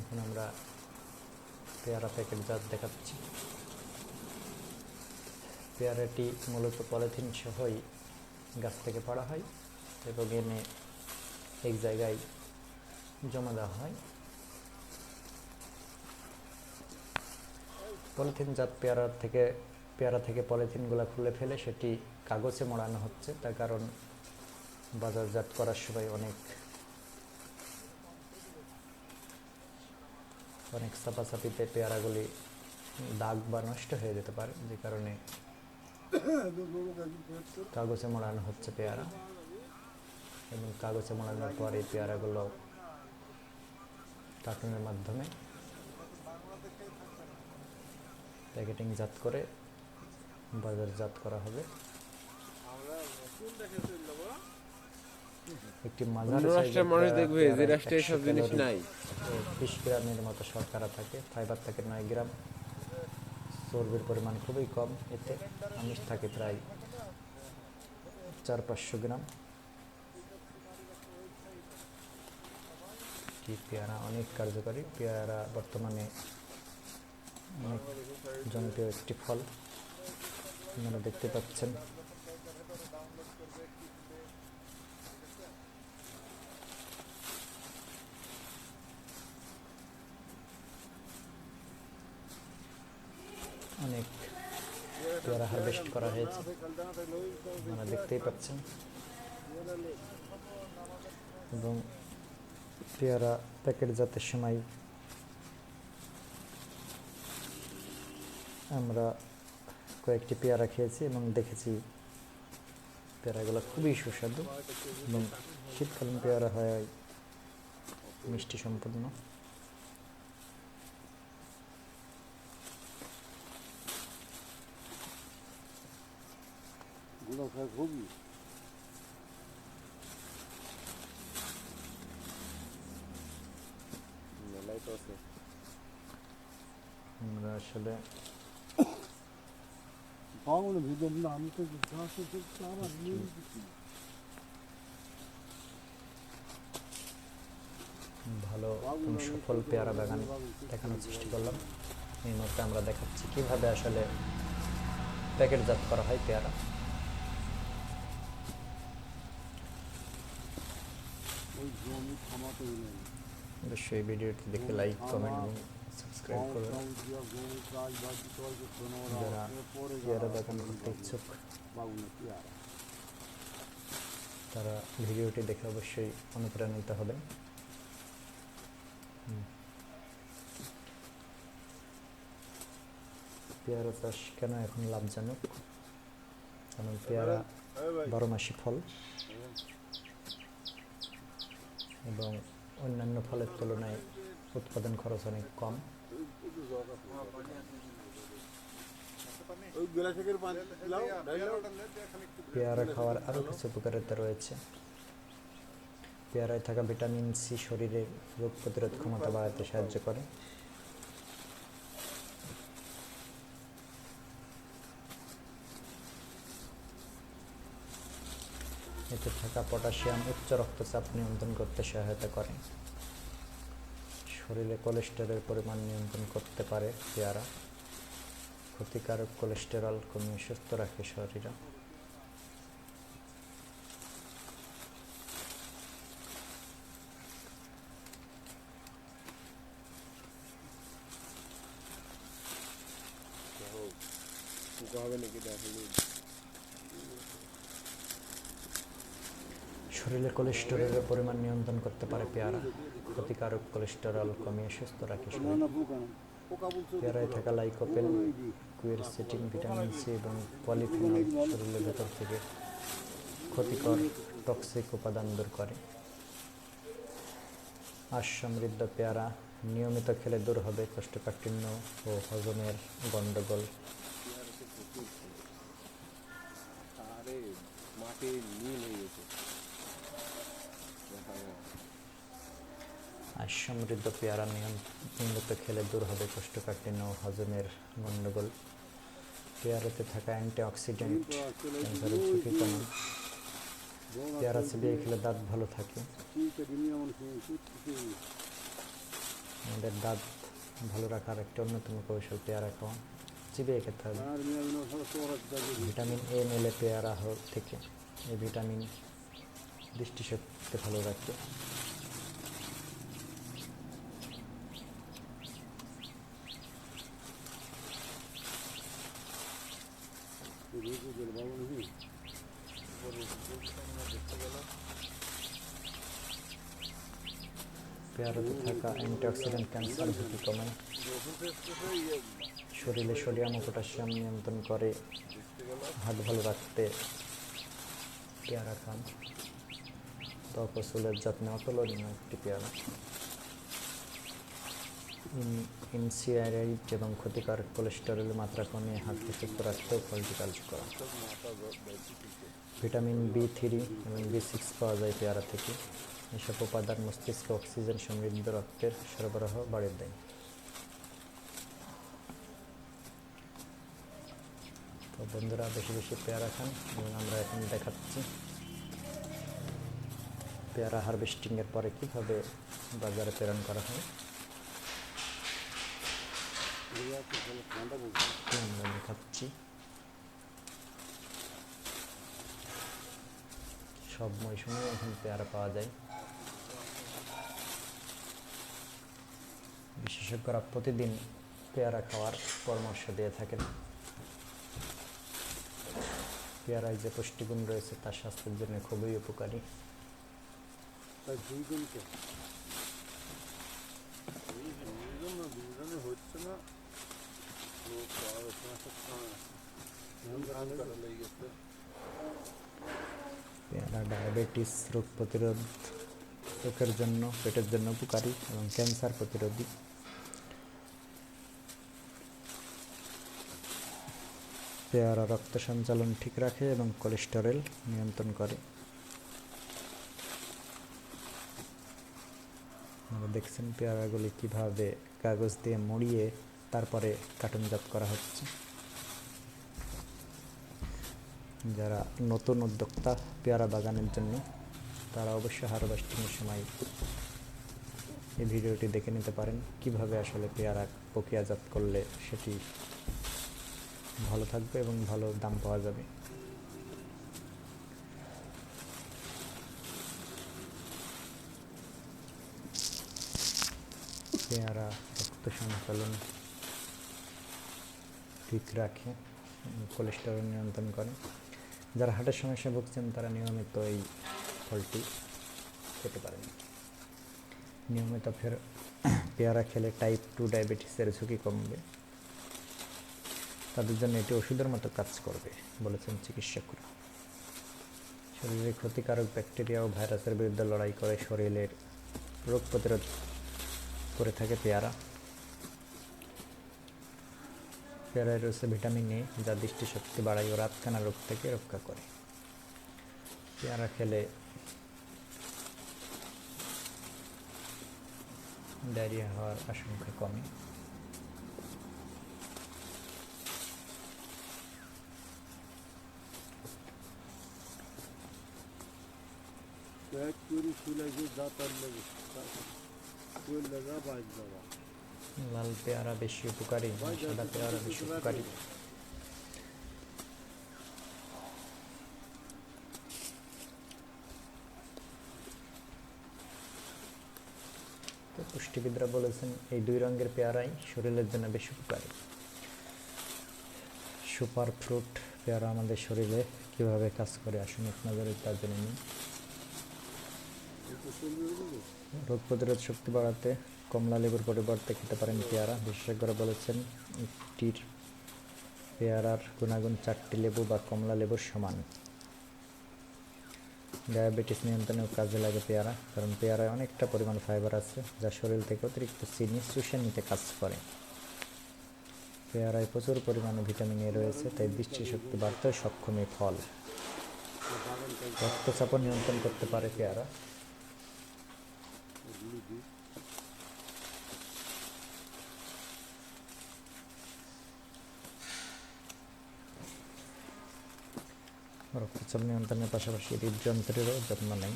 এখন আমরা পেয়ারা প্যাকেটজাত দেখাচ্ছি। পেয়ারাটি মূলত পলিথিন সহই গাছ থেকে পাড়া হয় এবং এনে এক জায়গায় জমা দেওয়া হয়। পলিথিনজাত পেয়ারা থেকে পলিথিনগুলো খুলে ফেলে সেটি কাগজে মোড়ানো হচ্ছে, তার কারণ বাজারজাত করার সময় অনেক চাপাচাপিতে পেয়ারাগুলি দাগ বা নষ্ট হয়ে যেতে পারে, যে কারণে কাগজে মোড়ানো হচ্ছে পেয়ারা। এবং কাগজে মোড়ানোর পর এই পেয়ারাগুলো কার্টুনের মাধ্যমে প্যাকেটিংজাত করে বাজারজাত করা হবে। একটি মাঝারি সাইজের মানুষ দেখবে যে রাষ্ট্রে সব জিনিস নাই। 20 গ্রামের মতো শর্করা থাকে, ফাইবার থাকে 9 গ্রাম, চর্বির পরিমাণ খুবই কম, এতে আমিষ থাকে প্রায় 400-500 গ্রাম। পেয়ারা অনেক কার্যকরী। পেয়ারা বর্তমানে অনেক জনপ্রিয় একটি ফল, আপনারা দেখতে পাচ্ছেন। অনেক পেয়ারা হারভেস্ট করা হয়েছে, আপনারা দেখতেই পাচ্ছেন। এবং পেয়ারা প্যাকেটজাতের সময় আমরা কয়েকটি পেয়ারা খেয়েছি এবং দেখেছি পেয়ারাগুলো খুবই সুস্বাদু এবং শীতকালীন পেয়ারা হয় মিষ্টি সম্পূর্ণ। আমরা আসলে ভালো এবং সফল পেয়ারা বাগান দেখানোর চেষ্টা করলাম। এই মুহূর্তে আমরা দেখাচ্ছি কিভাবে আসলে প্যাকেটজাত করা হয় পেয়ারা। অবশ্যই ভিডিওটি দেখে লাইক, কমেন্ট এবং সাবস্ক্রাইব করবেন। যারা পেয়ারা বাগান করতে ইচ্ছুক তারা ভিডিওটি দেখে অবশ্যই অনুপ্রাণিত হবেন। পেয়ারা চাষ কেন এখন লাভজনক? কারণ পেয়ারা 12 মাসি ফল এবং অন্যান্য ফলের তুলনায় উৎপাদন খরচ অনেক কম। পেয়ারা খাওয়ার আরও কিছু উপকারিতা রয়েছে। পেয়ারায় থাকা ভিটামিন সি শরীরের রোগ প্রতিরোধ ক্ষমতা বাড়াতে সাহায্য করে। এতে থাকা পটাশিয়াম উচ্চ রক্তচাপ নিয়ন্ত্রণ করতে সহায়তা করে। শরীরে কোলেস্টেরলের পরিমাণ নিয়ন্ত্রণ করতে পারে পেয়ারা। ক্ষতিকারক কোলেস্টেরল কমিয়ে সুস্থ রাখে শরীর। শরীরে কোলেস্টেরলের পরিমাণ নিয়ন্ত্রণ করতে পারে পেয়ারা। ক্ষতিকারক কোলেস্টেরল কমিয়ে সুস্থ রাখে শরীর। পেয়ারায় থাকা লাইকোপেন, কুয়েরসেটিন, ভিটামিন সি এবং পলিফেনল শরীরের ভেতর থেকে ক্ষতিকর টক্সিক উপাদান দূর করে। আঁশ সমৃদ্ধ পেয়ারা নিয়মিত খেলে দূর হবে কোষ্ঠকাঠিন্য ও হজমের গণ্ডগোল। আঁশ সমৃদ্ধ পেয়ারা নিয়মিত খেলে দূর হবে কোষ্ঠকাঠিন্য ও হজমের গণ্ডগোল। পেয়ারাতে থাকা অ্যান্টিঅক্সিডেন্ট ক্যান্সারের ঝুঁকি কমায়। পেয়ারা চিবিয়ে খেলে দাঁত ভালো থাকে। আমাদের দাঁত ভালো রাখার একটা অন্যতম কৌশল পেয়ারা খাওয়া, চিবিয়ে খেতে হবে। ভিটামিন এ মেলে পেয়ারা থেকে। এই ভিটামিন দৃষ্টিশক্তি ভালো রাখে। পেয়ারাতে থাকা অ্যান্টিঅক্সিডেন্ট ক্যান্সার ঝুঁকি কমায়, শরীরে সোডিয়াম ও পটাশিয়াম নিয়ন্ত্রণ করে। হার্ট ভালো রাখতে পেয়ারা খান। ত্বক ও চুলের যত্নে অতুলনীয় একটি পেয়ারা। ইনসিয়ারাইড এবং ক্ষতিকর কোলেস্টেরলের মাত্রা কমিয়ে হার্টকে সুস্থ রাখতেও ফলটি কার্যকর। ভিটামিন B3 এবং B6 পাওয়া যায় পেয়ারা থেকে। এসব উপাদান মস্তিষ্কে অক্সিজেন সমৃদ্ধ রক্তের সরবরাহ বাড়িয়ে দেয়। তো বন্ধুরা, বেশি বেশি পেয়ারা খান। এবং আমরা এখন দেখাচ্ছি পেয়ারা হারভেস্টিংয়ের পরে কীভাবে বাজারে প্রেরণ করা হয়। আমরা দেখাচ্ছি সব মৌসুমে এখন পেয়ারা পাওয়া যায়। বিশেষজ্ঞরা প্রতিদিন পেয়ারা খাওয়ার পরামর্শ দিয়ে থাকেন। পেয়ারায় যে পুষ্টিগুণ রয়েছে তা স্বাস্থ্যের জন্য খুবই উপকারী। পেয়ারা ডায়াবেটিস রোগ প্রতিরোধকের জন্য, পেটের জন্য উপকারী এবং ক্যান্সার প্রতিরোধী। পেয়ারা রক্ত সঞ্চালন ঠিক রাখে এবং কোলেস্টেরল নিয়ন্ত্রণ করে। আপনারা দেখছেন পেয়ারাগুলি কিভাবে কাগজ দিয়ে মুড়িয়ে তারপরে কার্টুনজাত করা হচ্ছে। যারা নতুন উদ্যোক্তা পেয়ারা বাগানের জন্য, তারা অবশ্যই হারভেস্টিংয়ের সময় এই ভিডিওটি দেখে নিতে পারেন, কিভাবে আসলে পেয়ারা প্রক্রিয়াজাত করলে সেটি ভালো থাকবে এবং ভালো দাম পাওয়া যাবে। পেয়ারা রক্ত সঞ্চালন ঠিক রাখে, কোলেস্টেরল নিয়ন্ত্রণ করে। যারা হার্টের সমস্যা ভুগছেন তারা নিয়মিত এই ফলটি খেতে পারেন। নিয়মিত পেয়ারা খেলে টাইপ 2 ডায়াবেটিসের ঝুঁকি কমবে। তাদের জন্য এটি ওষুধের মতো কাজ করবে বলেছেন চিকিৎসকরা। শরীরে ক্ষতিকারক ব্যাকটেরিয়া ও ভাইরাসের বিরুদ্ধে লড়াই করে শরীরের রোগ প্রতিরোধ করে থাকে পেয়ারা। পেয়ারায় রয়েছে ভিটামিন এ, যা দৃষ্টিশক্তি বাড়ায় ও রাতকানা রোগ থেকে রক্ষা করে। পেয়ারা খেলে ডায়রিয়া হওয়ার আশঙ্কা কমে। লাল পেয়ারা বেশি উপকারী, সাদা পেয়ারা বেশি উপকারী। তো পুষ্টিবিদরা বলেছেন এই দুই রঙের পেয়ারাই শরীরের জন্য বেশি উপকারী। সুপার ফ্রুট পেয়ারা আমাদের শরীরে কিভাবে কাজ করে আসুন এক নজরে তা জেনে নিন। রোগ প্রতিরোধ শক্তি বাড়াতে কমলা লেবুর পরিবর্তে খেতে পারেন পেয়ারা। বিশেষজ্ঞরা বলেছেন একটির পেয়ারার গুণাগুণ 4টি লেবু বা কমলা লেবুর সমান। ডায়াবেটিস নিয়ন্ত্রণেও কাজে লাগে পেয়ারা, কারণ পেয়ারায় অনেকটা পরিমাণ ফাইবার আছে যা শরীর থেকে অতিরিক্ত চিনি শুষে নিতে কাজ করে। পেয়ারায় প্রচুর পরিমাণে ভিটামিন এ রয়েছে, তাই দৃষ্টিশক্তি বাড়তে সক্ষম এই ফল। রক্তচাপও নিয়ন্ত্রণ করতে পারে পেয়ারা। রক্তচাপ নিয়ন্ত্রণের পাশাপাশি হৃদযন্ত্রেরও যত্ন নেয়।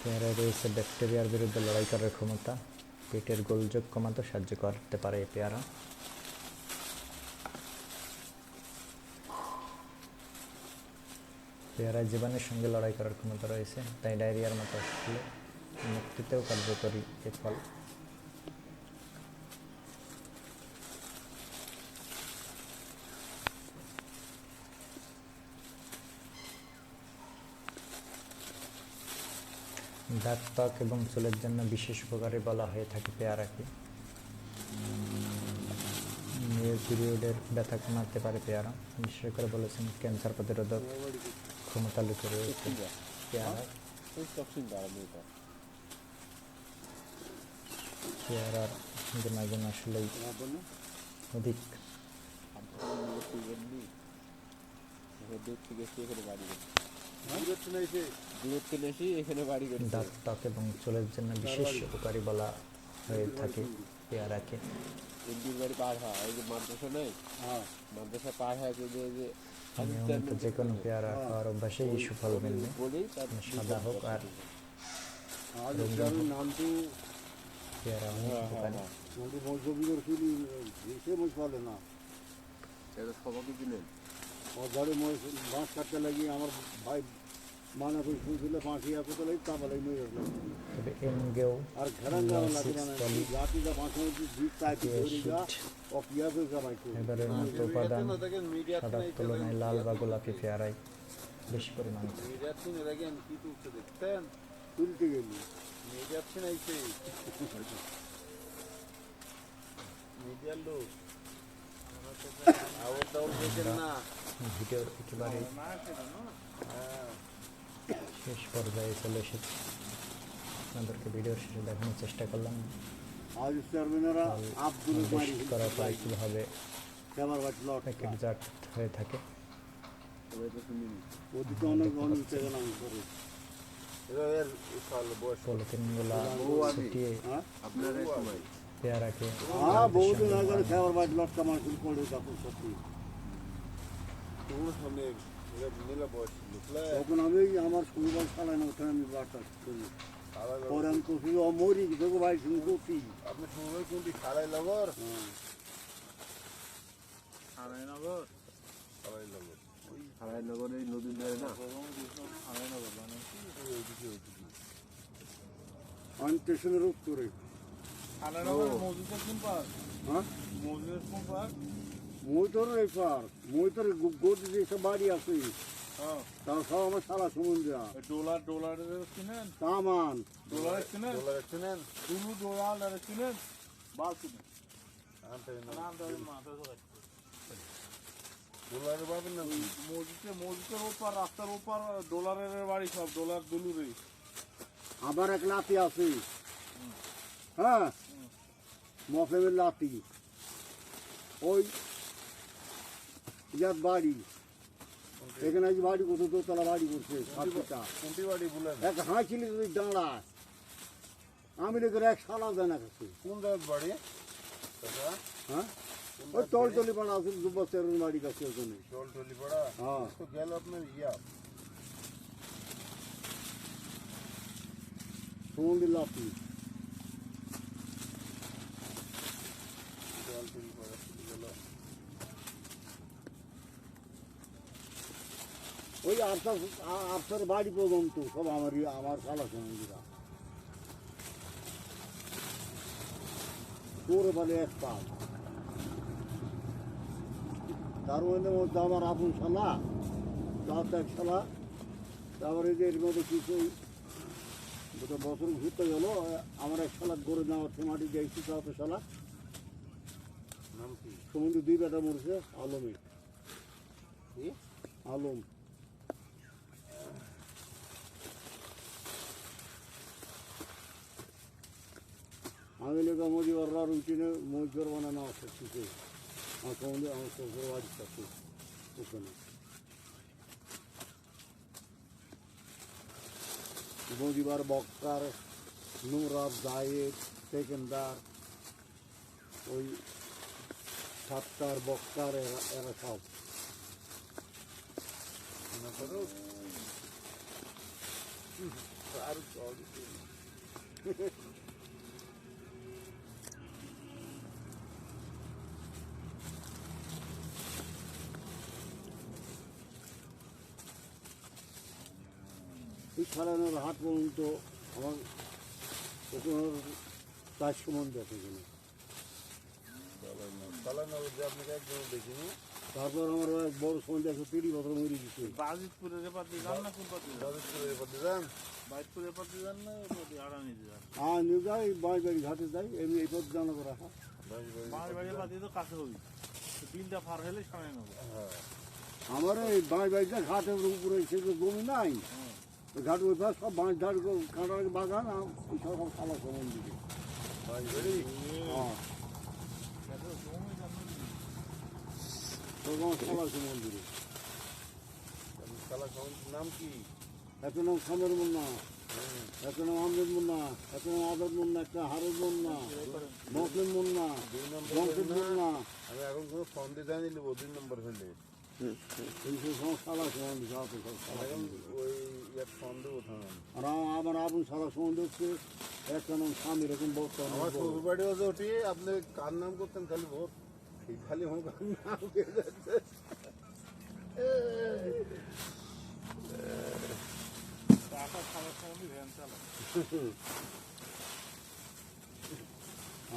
পেয়ারায় রয়েছে ব্যাকটেরিয়ার বিরুদ্ধে লড়াই করার ক্ষমতা। পেটের গোলযোগ কমাতে সাহায্য করতে পারে এই পেয়ারা। পেয়ারায় জীবাণুর সঙ্গে লড়াই করার ক্ষমতা রয়েছে, তাই ডায়রিয়ার মতো আসলে মুক্তিতেও কার্যকরী এ ফল। দাঁত, ত্বক এবং চুলের জন্য বিশেষ উপকারী বলা হয়ে থাকে পেয়ারাকে। মেয়ের পিরিয়ডের ব্যথা কমাতে পারে পেয়ারা। বিশেষ করে বলেছেন ক্যান্সার প্রতিরোধক ক্ষমতা লুকিয়ে রয়েছে পেয়ারা। পেয়ারার গুণাগুণ আসলেই অধিক। দাঁত, ত্বক এবং চুলের জন্য বিশেষ উপকারী বলা হয়ে থাকে পেয়ারাকে। নিয়মিত যে কোনো পেয়ারা খাওয়ার অভ্যাসে এই সুফল মিলবে, সাদা হোক আর রঙিন হোক। পেয়ারা অনেক উপকারী। বাঁশ কাটতে লাগি আমার ভাই মানা করে শুনছিল বাঁশি আর কোথাও লাগি তারপর লাগি মেয়ে তবে এনগেও আর ঘেরান যাওয়া লাগে না জাতিটা বাঁশের মধ্যে জিপ চাইতে ধরে যা ও পিয়া করে কামাইতো এবারের মতো উপাদান সাদার তুলনায় লাল বা গোলাপি পেয়ারায় বেশি পরিমাণে থাকে। তুলতে গেলি ভিডিওর একেবারে শেষ পর্যায়ে চলে এসেছে। আপনাদেরকে ভিডিওর শেষে দেখানোর চেষ্টা করলাম করার পরে কীভাবে প্যাকেটজাত হয়ে থাকে। পলিথিনগুলা ছুটিয়ে পেয়ারাকে তখন আমি আমার শনিবার চালাই না ওখানে আমি বার্তা করি পরে আমি তো শুধু মরি দেখো ভাই শুনে করছি আপনি শনিবার কোনটি সারাইনগর সারাইনগর সারাইনগর এই নদীর ধারে না আমি স্টেশনের উত্তরে মইতর এই পার মইতর গোদ যেসব বাড়ি আছে তার সব আমার সারা সমুদ্র ডলার কিনেন তামান ডলার কিনেন দুলু ডলার কিনেন বাল কিনেন ডলারের পাবেন না মসজিদের ওপার রাস্তার ওপার ডলারের বাড়ি সব ডলার দুলুরই। আবার এক লাতি আছে হ্যাঁ মফেমের লাতি ওই ইয়ার বাড়ি এখানে আজ বাড়ি কত দোতলা বাড়ি করছে কোনটি বাড়ি বলেন এক হাঁচিলি যদি দাঁড়ায় আমি লোকের এক সালা দেয় না কাছে কোন জায়গায় বাড়ি হ্যাঁ ওই টলটলি পাড়া আছে দুবছর বাড়ি কাছে ওখানে টলটলি পাড়া হ্যাঁ তো গেল আপনার ইয়া সমুদ্রের লাতি টলটলি পাড়া গেল ওই আফসার বাড়ি পর্যন্ত সব আমার সালা সমুদ্রা তোরে বলে এক পাল তার মধ্যে আমার আপন শালা তার এক শালা তারপরে যে এর মধ্যে কিছু বছর ঘুরতে গেল আমার এক শালা গড়ে নেওয়ার মাটি যাইছি তাও তো শালা নাম কি সমুদ্রে দুই বেটা মরছে আলমে আলম আমি লোক মজিবররা রুটিনে মজুর বানানো আছে কিছু আমার সমুদ্রে আমার শ্বশুর বাড়ির কাছে ওখানে মজিবার বক্কার নুরাব জায়েদ সেকেন্দার ওই সাতটার বক্তার এরা সব আর চল এই খেলানোর হাট পর্যন্ত আমার ওখানে 400 মন দেখে এখানে। আপনাকে একদম দেখিনি তারপর আমার এক বড় সময় দেখে 30 বছর মরে গেছে। বাজিতপুরের এপার দিয়ে যান না কোন পাতি যান বাইতপুরের এপার দিয়ে যান না আড়ানি দিয়ে যান হ্যাঁ নিয়ে যাই বাঁশ বাড়ি ঘাটে যাই এমনি এই পথ জানা করা হয়। বাঁশ বাড়ি পাতি তো কাছে হবি দিনটা পার হলে সামনে নেবো আমার এই বাঁশ বাড়িটা ঘাটের উপরে সেগুলো জমি নাই, ওই ঘাট ওই পাশ সব বাঁশ ঝাড় কাঁটার বাগান আর ওই সব খালা সমান দিকে। হ্যাঁ সব আমার খালা সমান দিকে। নাম কি এত নাম খামের মুন্না, এত নাম আহমেদ মুন্না, এত নাম আজাদ মুন্না, একটা হারুদ মুন্না, মসলিম মুন্না, মসজিদ মুন্না, আমি এখন কোনো ফোন দিয়ে জানি নেবো 2 নম্বর হলে এই সব খালা সমান দিকে আছে সব খালা এখন ওই এক ফোন দেবো থামান আর আমার আপন সারা সমান হচ্ছে একটা নাম স্বামী এরকম বক্তা আমার শ্বশুর বাড়ি হচ্ছে ওটি আপনি কার নাম করতেন খালি ভোট এই খালি আমার নাম পেয়ে যাচ্ছে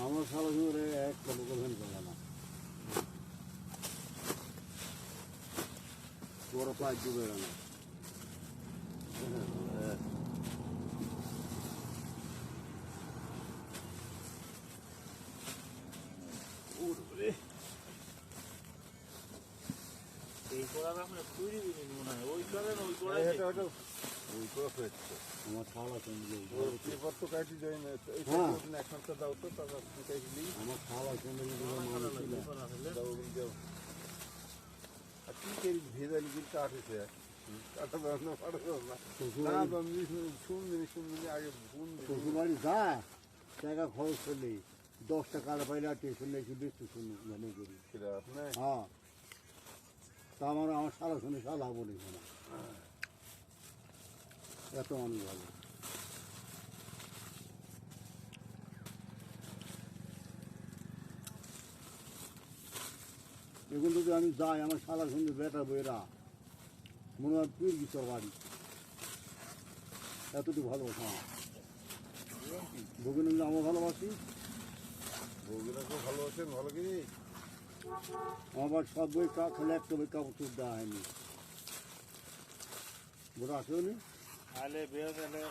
আমার সারা সঙ্গে একটা লোক ভ্যান চলে না, বড় প্রায় ডুবে গেল। এই করার আমরা তৈরি দিন মনে হয় ওই করেন ওই করেন ওই করে ফেলছে আমার শালা সঙ্গে পেপার তো কাটি যায় না হ্যাঁ। একটা দাও তো টাকা কাটলি আমার শালা সঙ্গে আর কি করি ভেজালি কিন্তু কাটেছে কাটা না পারবো না না আমি শুনবি আগে ফোন শ্বশুর বাড়ি যা টাকা খরচ করলে 10 টাকা পাইলে আর টেনশন নেই কি বেশি শুনি মনে করি। আপনার হ্যাঁ তা আমার সারা শুনে শালা বলি না এত মানুষ ভালো। এখন যদি আমি যাই আমার শালার সঙ্গে বেটা বইরা মনে হয় পীর গিয়ে বাড়ি এতটুকু ভালোবাসা ভগিনী আমার ভালোবাসি। বউগুলো খুব ভালো আছেন ভালো কি আমার সব বই খালি একটা বই কাপড় চুপ দেওয়া হয়নি, বোধ আসেও নি আলে বের আলে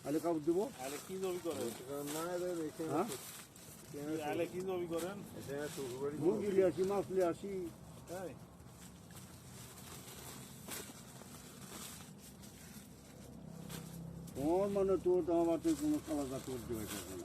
আলে কাপড় দেবো। আলে কি জবি করেন না হ্যাঁ আলে কি জবি করেন মুরগি নিয়ে আসি, মাছ নিয়ে আসি। তাই তোমার মানে তোর তো আমার তো কোনো খালাদা তোর দেবে না।